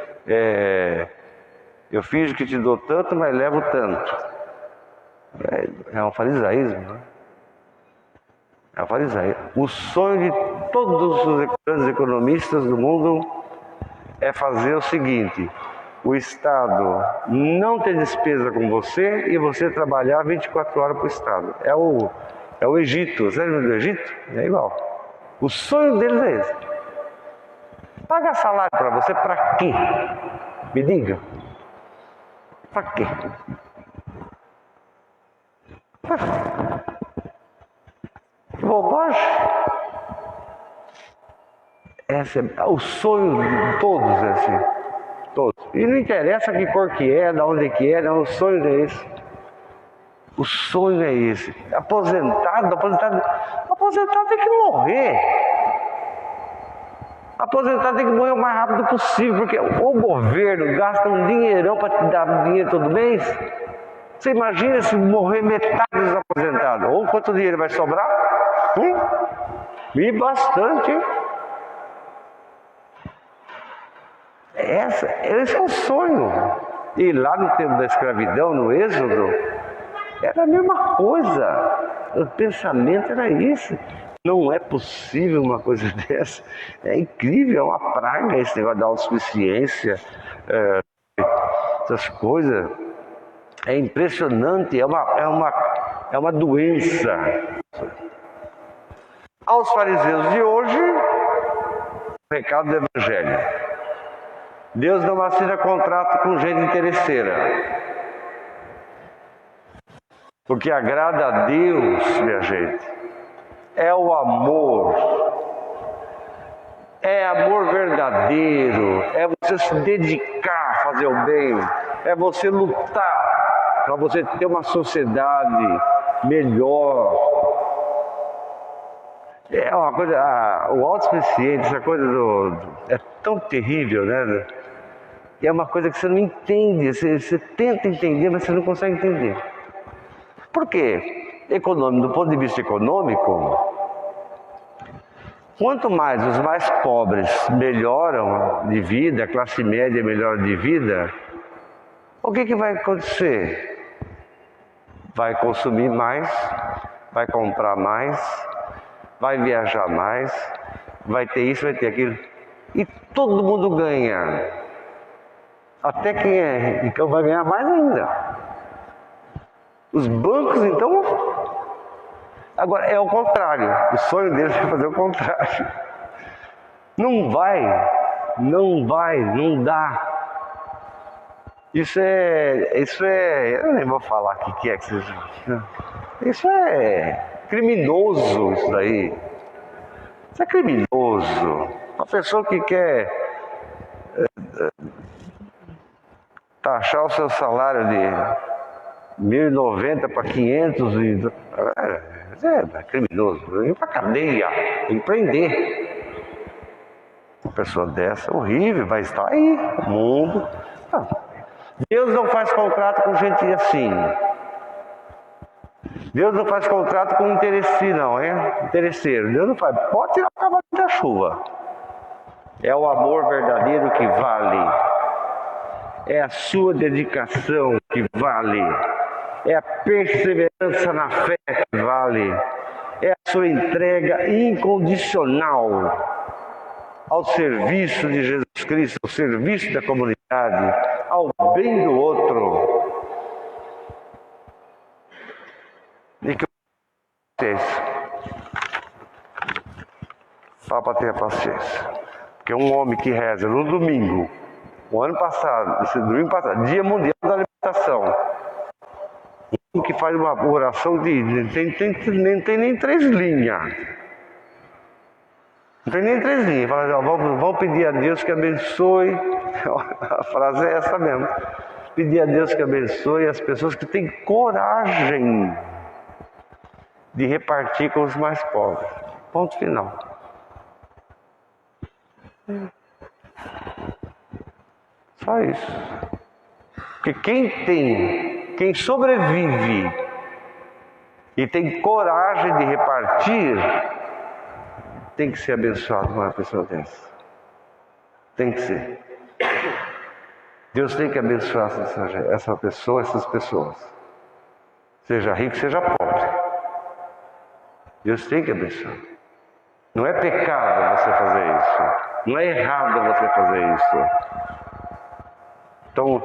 Eu finjo que te dou tanto, mas levo tanto. É um farisaísmo, né? É um farisaísmo. O sonho de todos os grandes economistas do mundo é fazer o seguinte: o Estado não ter despesa com você e você trabalhar 24 horas para o Estado. É o Egito. Você lembra do Egito? É igual. O sonho deles é esse. Paga salário para você para quê? Me diga. Para quê? Que bobagem. Esse é o sonho de todos, assim. E não interessa que cor que é, de onde que é, não, o sonho é esse. O sonho é esse. Aposentado tem que morrer. Aposentado tem que morrer o mais rápido possível, porque o governo gasta um dinheirão para te dar dinheiro todo mês. Você imagina se morrer metade dos aposentados? Ou quanto dinheiro vai sobrar? E bastante, hein? Esse é o sonho. E lá no tempo da escravidão, no Êxodo, era a mesma coisa. O pensamento era isso. Não é possível uma coisa dessa. É incrível, é uma praga esse negócio da autossuficiência, essas coisas. É impressionante, é uma doença. Aos fariseus de hoje, o recado do Evangelho: Deus não assina contrato com gente interesseira. O que agrada a Deus, minha gente, é o amor. É amor verdadeiro. É você se dedicar a fazer o bem. É você lutar para você ter uma sociedade melhor. É uma coisa, o autossuficiente, essa coisa é tão terrível, né? E é uma coisa que você não entende, você tenta entender, mas você não consegue entender. Por quê? Do ponto de vista econômico, quanto mais os mais pobres melhoram de vida, a classe média melhora de vida, o que vai acontecer? Vai consumir mais, vai comprar mais, vai viajar mais, vai ter isso, vai ter aquilo. E todo mundo ganha. Até quem é rico vai ganhar mais ainda. Os bancos, então... Agora, é o contrário. O sonho deles é fazer o contrário. Não dá. Isso é... Eu nem vou falar o que é que vocês... Isso é criminoso, isso daí. Isso é criminoso. Uma pessoa que quer taxar o seu salário de 1.090 para 500 é criminoso. Ir para cadeia, tem que prender. Uma pessoa dessa é horrível, vai estar aí no mundo. Deus não faz contrato com gente assim. Deus não faz contrato com interesseiro. Deus não faz. Pode tirar o cavalo da chuva. É o amor verdadeiro que vale. É a sua dedicação que vale. É a perseverança na fé que vale. É a sua entrega incondicional ao serviço de Jesus Cristo, ao serviço da comunidade, ao bem do outro. E que vocês, para ter paciência. Porque um homem que reza no domingo, Dia Mundial da Alimentação, um que faz uma oração de nem tem nem 3 linhas. Não tem nem 3 linhas. Fala, vamos pedir a Deus que abençoe. A frase é essa mesmo. Pedir a Deus que abençoe as pessoas que têm coragem de repartir com os mais pobres. Ponto final. Só isso. Porque quem sobrevive e tem coragem de repartir, tem que ser abençoado por uma pessoa dessa. Tem que ser. Deus tem que abençoar essa pessoa, essas pessoas. Seja rico, seja pobre. Deus tem que abençoar. Não é pecado você fazer isso. Não é errado você fazer isso. Então,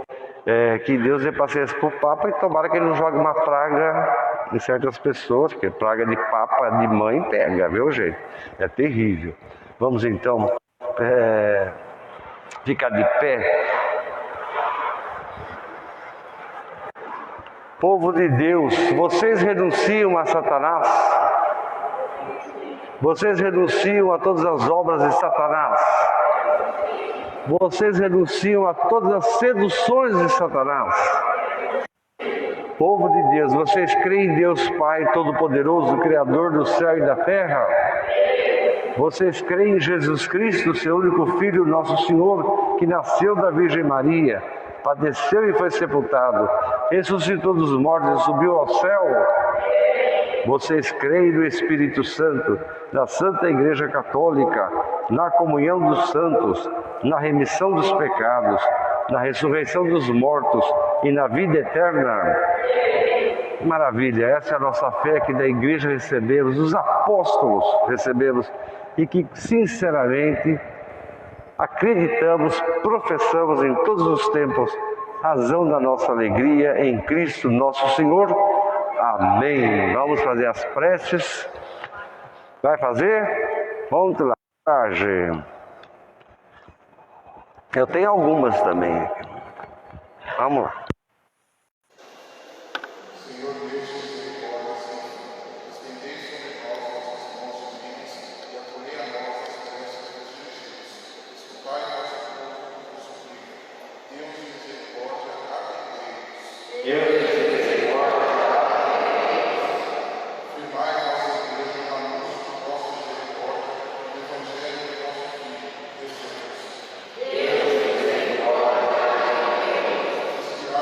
que Deus dê paciência para o Papa e tomara que ele não jogue uma praga em certas pessoas, porque praga de Papa, de mãe, pega, viu, gente? É terrível. Vamos então ficar de pé. Povo de Deus, vocês renunciam a Satanás? Vocês renunciam a todas as obras de Satanás? Vocês renunciam a todas as seduções de Satanás. Povo de Deus, vocês creem em Deus Pai Todo-Poderoso, Criador do céu e da terra? Vocês creem em Jesus Cristo, seu único Filho, nosso Senhor, que nasceu da Virgem Maria, padeceu e foi sepultado, ressuscitou dos mortos e subiu ao céu? Vocês creem no Espírito Santo, na Santa Igreja Católica, na comunhão dos santos, na remissão dos pecados, na ressurreição dos mortos e na vida eterna? Maravilha, essa é a nossa fé que da Igreja recebemos, dos apóstolos recebemos e que sinceramente acreditamos, professamos em todos os tempos, razão da nossa alegria em Cristo nosso Senhor. Amém. Vamos fazer as preces. Vai fazer? Vamos lá. Eu tenho algumas também. Vamos lá. Senhor Deus, misericórdia, estendei sobre nós vossas mãos divinas e acolhei a nós as preces dos justos. Escutai nosso povo que vos suplica. Deus de misericórdia, atendei-nos. Deus de misericórdia, atendei-nos. Firmai vossa igreja na luz de vossa misericórdia, no evangelho de vosso Filho, Jesus. Deus de misericórdia, atendei-nos.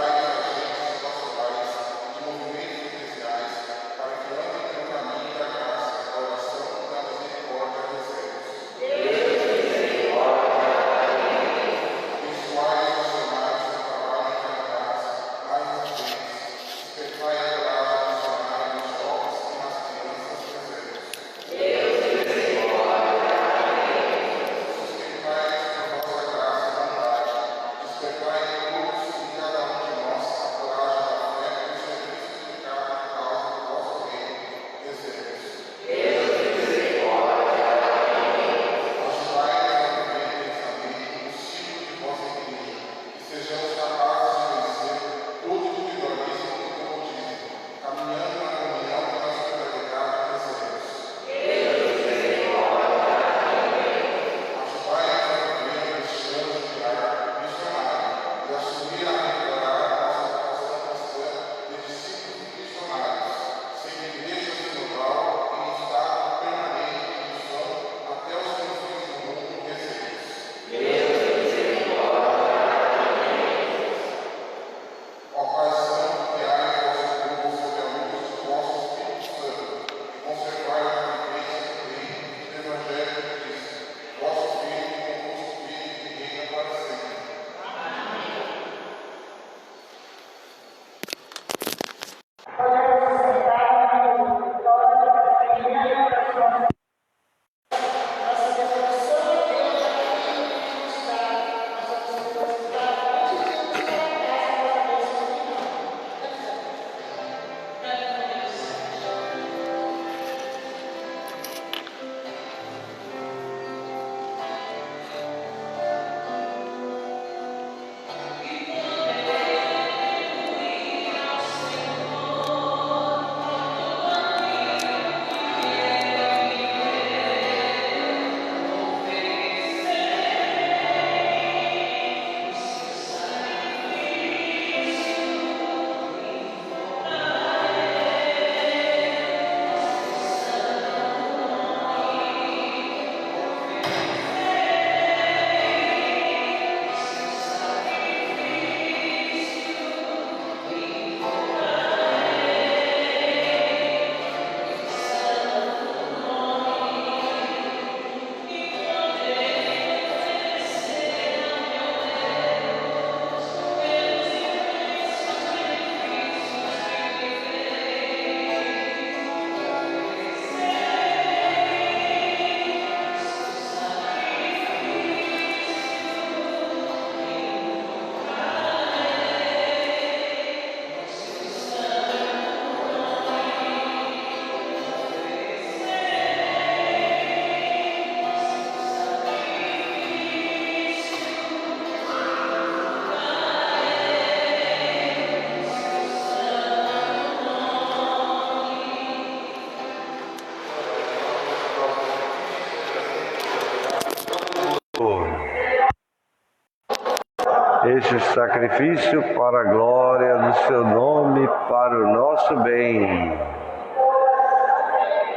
este sacrifício para a glória do seu nome, para o nosso bem.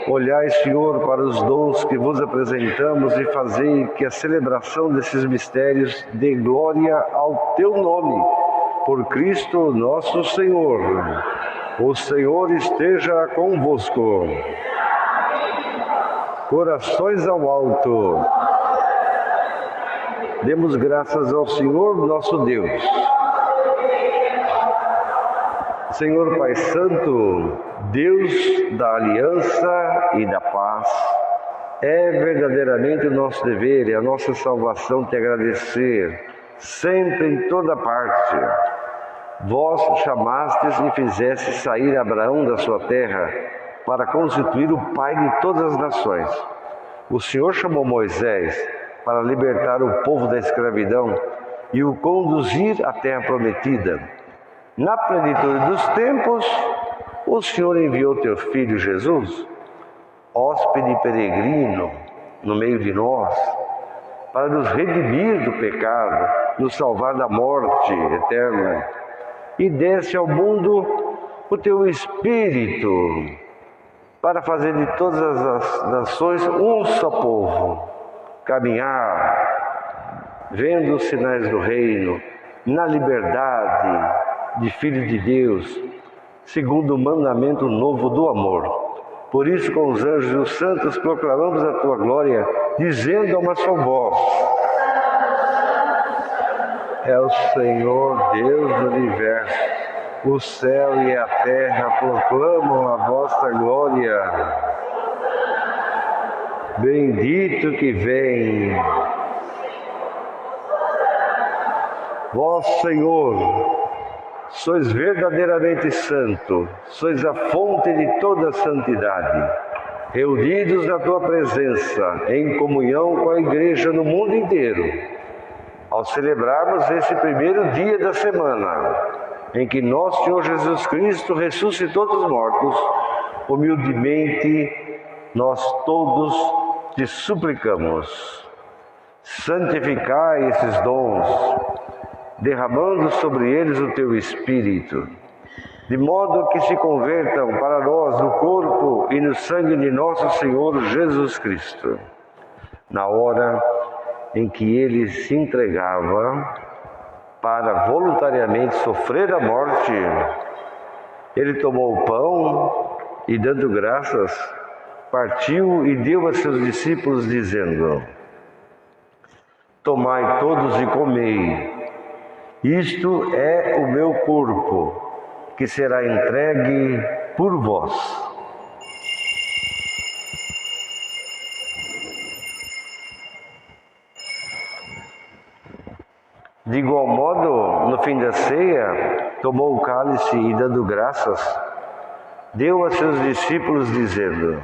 Olhai, Senhor, para os dons que vos apresentamos e fazei que a celebração desses mistérios dê glória ao teu nome, por Cristo nosso Senhor. O Senhor esteja convosco. Corações ao alto. Demos graças ao Senhor nosso Deus. Senhor Pai Santo, Deus da aliança e da paz, é verdadeiramente o nosso dever e a nossa salvação te agradecer, sempre em toda parte. Vós chamastes e fizestes sair Abraão da sua terra para constituir o pai de todas as nações. O Senhor chamou Moisés para libertar o povo da escravidão e o conduzir à terra prometida. Na plenitude dos tempos, o Senhor enviou teu Filho Jesus, hóspede e peregrino no meio de nós, para nos redimir do pecado, nos salvar da morte eterna, e desse ao mundo o teu Espírito, para fazer de todas as nações um só povo, caminhar, vendo os sinais do reino, na liberdade de filhos de Deus, segundo o mandamento novo do amor. Por isso, com os anjos e os santos, proclamamos a tua glória, dizendo a uma só voz: é o Senhor Deus do universo. O céu e a terra proclamam a vossa glória. Bendito que vem. Vós, Senhor, sois verdadeiramente santo, sois a fonte de toda santidade. Reunidos na tua presença, em comunhão com a igreja no mundo inteiro, ao celebrarmos esse primeiro dia da semana, em que nosso Senhor Jesus Cristo ressuscitou dos mortos, humildemente nós todos te suplicamos: santificai esses dons, derramando sobre eles o teu Espírito, de modo que se convertam para nós no corpo e no sangue de nosso Senhor Jesus Cristo. Na hora em que ele se entregava para voluntariamente sofrer a morte, ele tomou o pão e, dando graças, partiu e deu a seus discípulos, dizendo: tomai todos e comei. Isto é o meu corpo, que será entregue por vós. De igual modo, no fim da ceia, tomou o cálice e, dando graças, deu a seus discípulos, dizendo: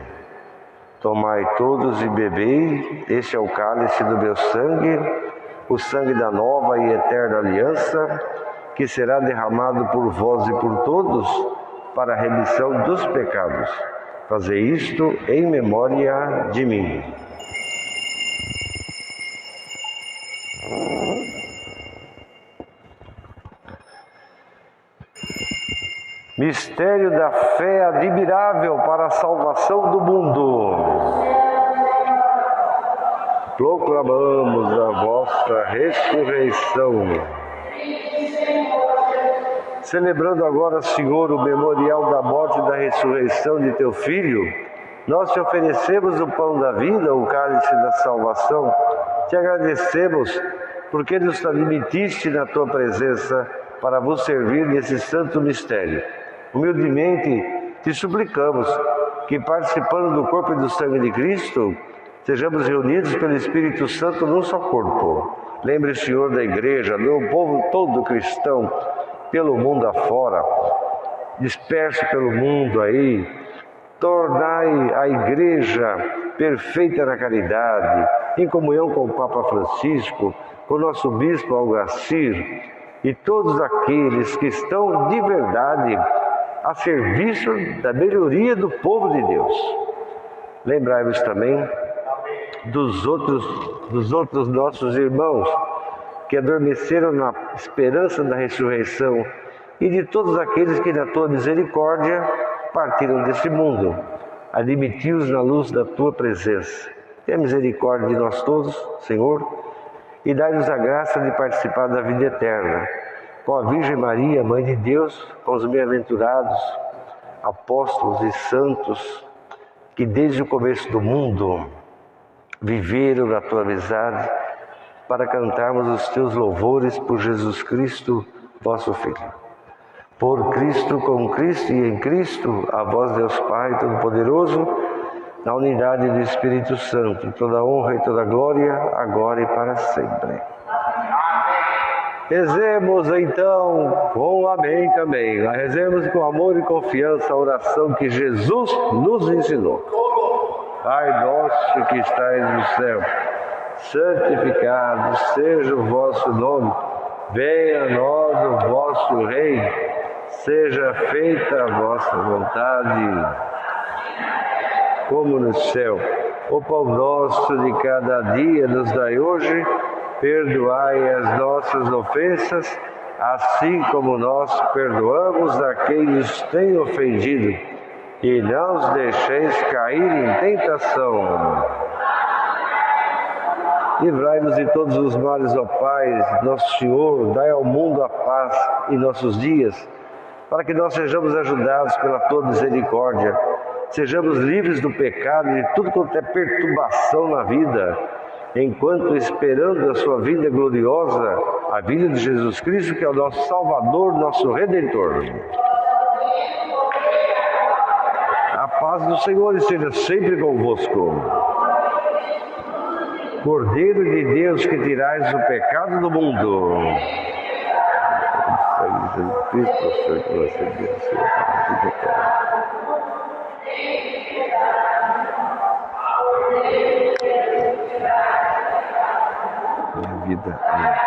tomai todos e bebei, este é o cálice do meu sangue, o sangue da nova e eterna aliança, que será derramado por vós e por todos, para a remissão dos pecados. Fazei isto em memória de mim. Mistério da fé admirável para a salvação do mundo. Proclamamos a vossa ressurreição. Celebrando agora, Senhor, o memorial da morte e da ressurreição de teu Filho, nós te oferecemos o pão da vida, o cálice da salvação. Te agradecemos porque nos admitiste na tua presença para vos servir nesse santo mistério. Humildemente te suplicamos que, participando do corpo e do sangue de Cristo, sejamos reunidos pelo Espírito Santo num só corpo. Lembre, Senhor, da igreja, do povo todo cristão, pelo mundo afora, disperso pelo mundo aí. Tornai a igreja perfeita na caridade, em comunhão com o Papa Francisco, com o nosso Bispo Algacir e todos aqueles que estão de verdade a serviço da melhoria do povo de Deus. Lembrai-vos também dos outros nossos irmãos que adormeceram na esperança da ressurreição, e de todos aqueles que na tua misericórdia partiram deste mundo. Admiti-os na luz da tua presença. Tenha misericórdia de nós todos, Senhor, e dai-nos a graça de participar da vida eterna. Com a Virgem Maria, Mãe de Deus, com os bem-aventurados apóstolos e santos que desde o começo do mundo viveram na tua amizade, para cantarmos os teus louvores por Jesus Cristo, vosso Filho. Por Cristo, com Cristo e em Cristo, a vós, Deus Pai Todo-Poderoso, na unidade do Espírito Santo, toda honra e toda glória, agora e para sempre. Rezemos então com amém também. Rezemos com amor e confiança a oração que Jesus nos ensinou. Pai nosso que estais no céu, santificado seja o vosso nome. Venha a nós o vosso reino. Seja feita a vossa vontade, como no céu. O pão nosso de cada dia nos dai hoje. Perdoai as nossas ofensas, assim como nós perdoamos a quem nos tem ofendido. E não os deixeis cair em tentação. Livrai-nos de todos os males, ó Pai, nosso Senhor, dai ao mundo a paz em nossos dias, para que nós sejamos ajudados pela tua misericórdia, sejamos livres do pecado e de tudo quanto é perturbação na vida, enquanto esperando a sua vinda gloriosa, a vinda de Jesus Cristo, que é o nosso Salvador, nosso Redentor. A paz do Senhor esteja sempre convosco. Cordeiro de Deus, que tirais o pecado do mundo. Minha vida é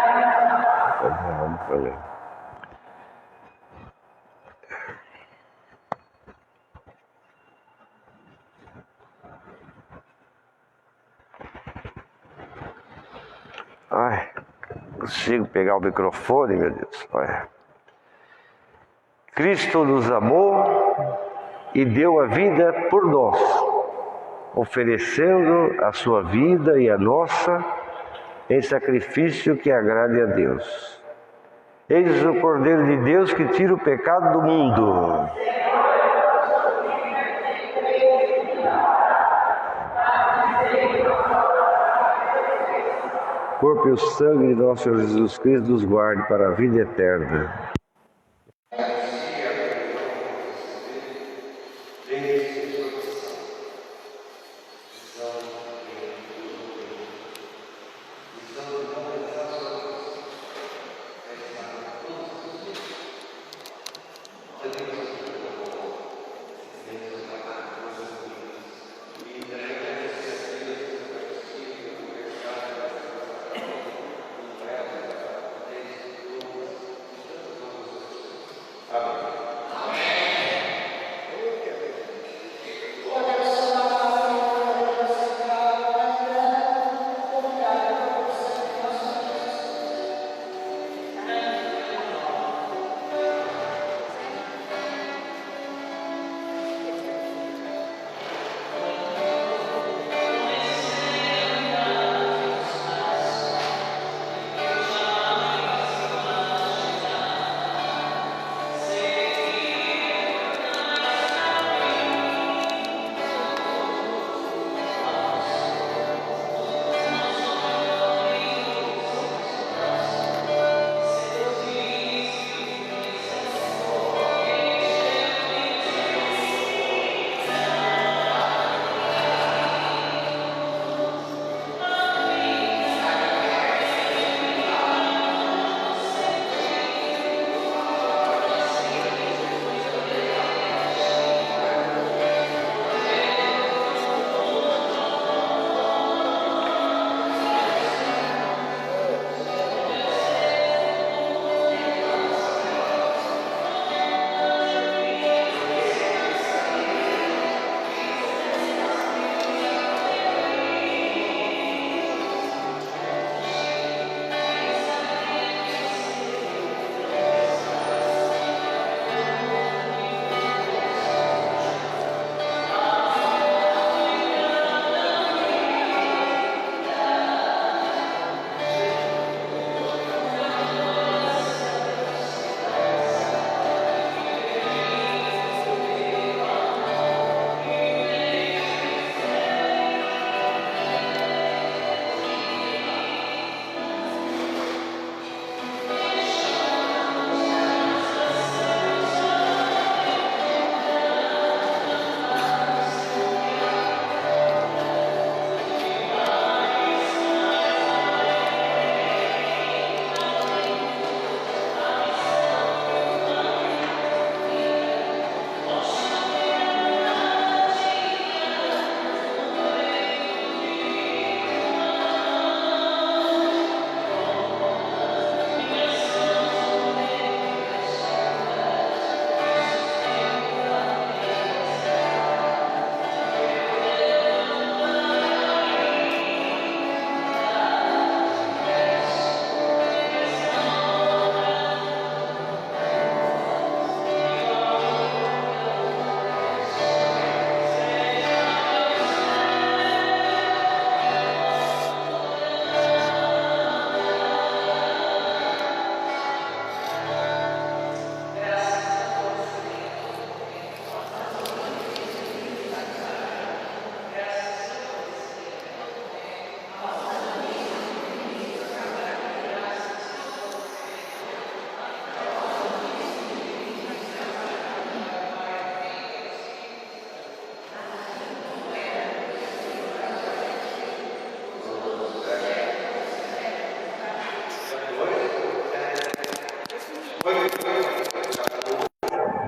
Ai, consigo pegar o microfone, meu Deus. Olha. Cristo nos amou e deu a vida por nós, oferecendo a sua vida e a nossa em sacrifício que agrade a Deus. Eis o Cordeiro de Deus que tira o pecado do mundo. O corpo e o sangue de nosso Senhor Jesus Cristo nos guarde para a vida eterna.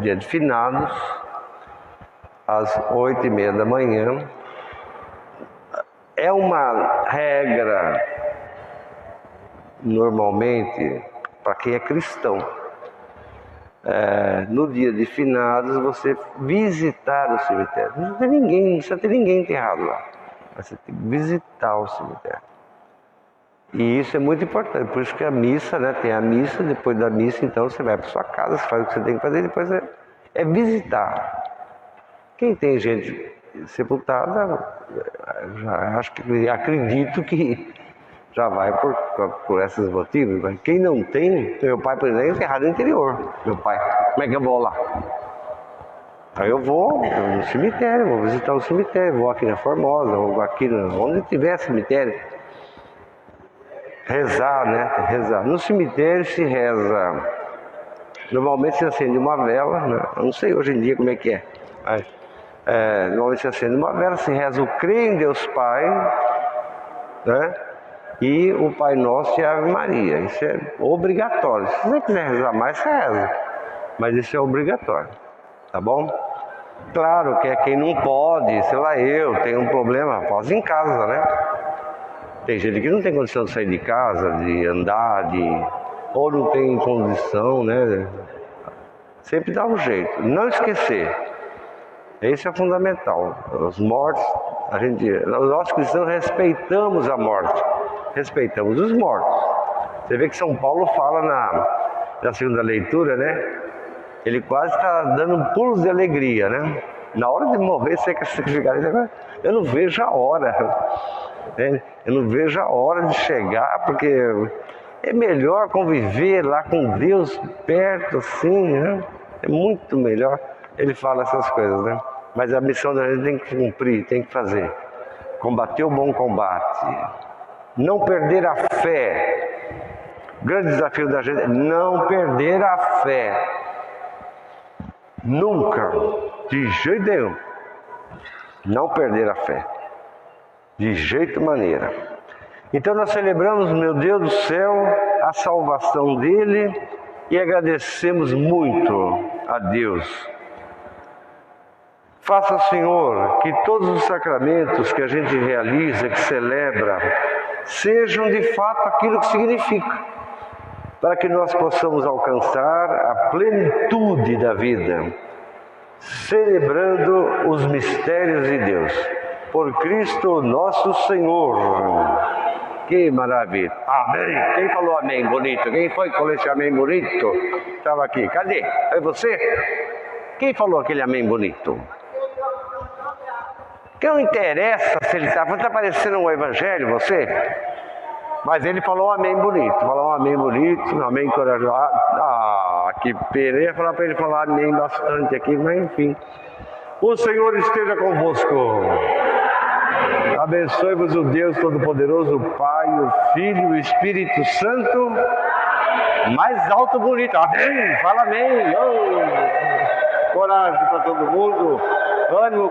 dia de finados, às 8h30 da manhã. É uma regra, normalmente, para quem é cristão, no dia de finados, você visitar o cemitério. Não precisa ter ninguém enterrado lá. Você tem que visitar o cemitério. E isso é muito importante, por isso que a missa, né, tem a missa, depois da missa, então você vai para sua casa, você faz o que você tem que fazer, depois é visitar. Quem tem gente sepultada, acredito que já vai por esses motivos. Mas quem não tem, meu pai, por exemplo, é enterrado no interior. Meu pai, como é que eu vou lá? Aí eu vou no cemitério, vou visitar o cemitério, vou aqui na Formosa, vou aqui onde tiver cemitério. Rezar, né? Rezar. No cemitério se reza. Normalmente se acende uma vela, né? Eu não sei hoje em dia como é que é. Mas, normalmente se acende uma vela, se reza o Creio em Deus Pai, né? E o Pai Nosso e a Ave Maria. Isso é obrigatório. Se você quiser rezar mais, você reza. Mas isso é obrigatório. Tá bom? Claro que é quem não pode, sei lá, eu tenho um problema, faz em casa, né? Tem gente que não tem condição de sair de casa, de andar, ou não tem condição, né? Sempre dá um jeito. Não esquecer. Isso é fundamental. Os mortos, nós cristãos respeitamos a morte. Respeitamos os mortos. Você vê que São Paulo fala na segunda leitura, né? Ele quase está dando pulos de alegria, né? Na hora de morrer, ser sacrificado, eu não vejo a hora. Eu não vejo a hora de chegar, porque é melhor conviver lá com Deus perto, assim, né? É muito melhor. Ele fala essas coisas, né? Mas a missão da gente tem que cumprir, tem que fazer. Combater o bom combate. Não perder a fé. O grande desafio da gente é não perder a fé. Nunca, de jeito nenhum. Não perder a fé. De jeito maneira. Então nós celebramos, meu Deus do céu, a salvação dele e agradecemos muito a Deus. Faça, Senhor, que todos os sacramentos que a gente realiza, que celebra, sejam de fato aquilo que significa, para que nós possamos alcançar a plenitude da vida, celebrando os mistérios de Deus. Por Cristo nosso Senhor. Que maravilha. Amém. Quem falou amém bonito? Quem foi que falou esse amém bonito? Estava aqui. Cadê? Foi você? Quem falou aquele amém bonito? Que não interessa se ele está parecendo um evangelho, você? Mas ele falou um amém bonito. Falou um amém bonito, um amém corajoso. Que pena. Eu ia falar para ele falar amém bastante aqui, mas enfim. O Senhor esteja convosco. Abençoe-vos o Deus Todo-Poderoso, o Pai, o Filho e o Espírito Santo. Mais alto bonito. Amém. Fala amém. Oh. Coragem para todo mundo. Ânimo.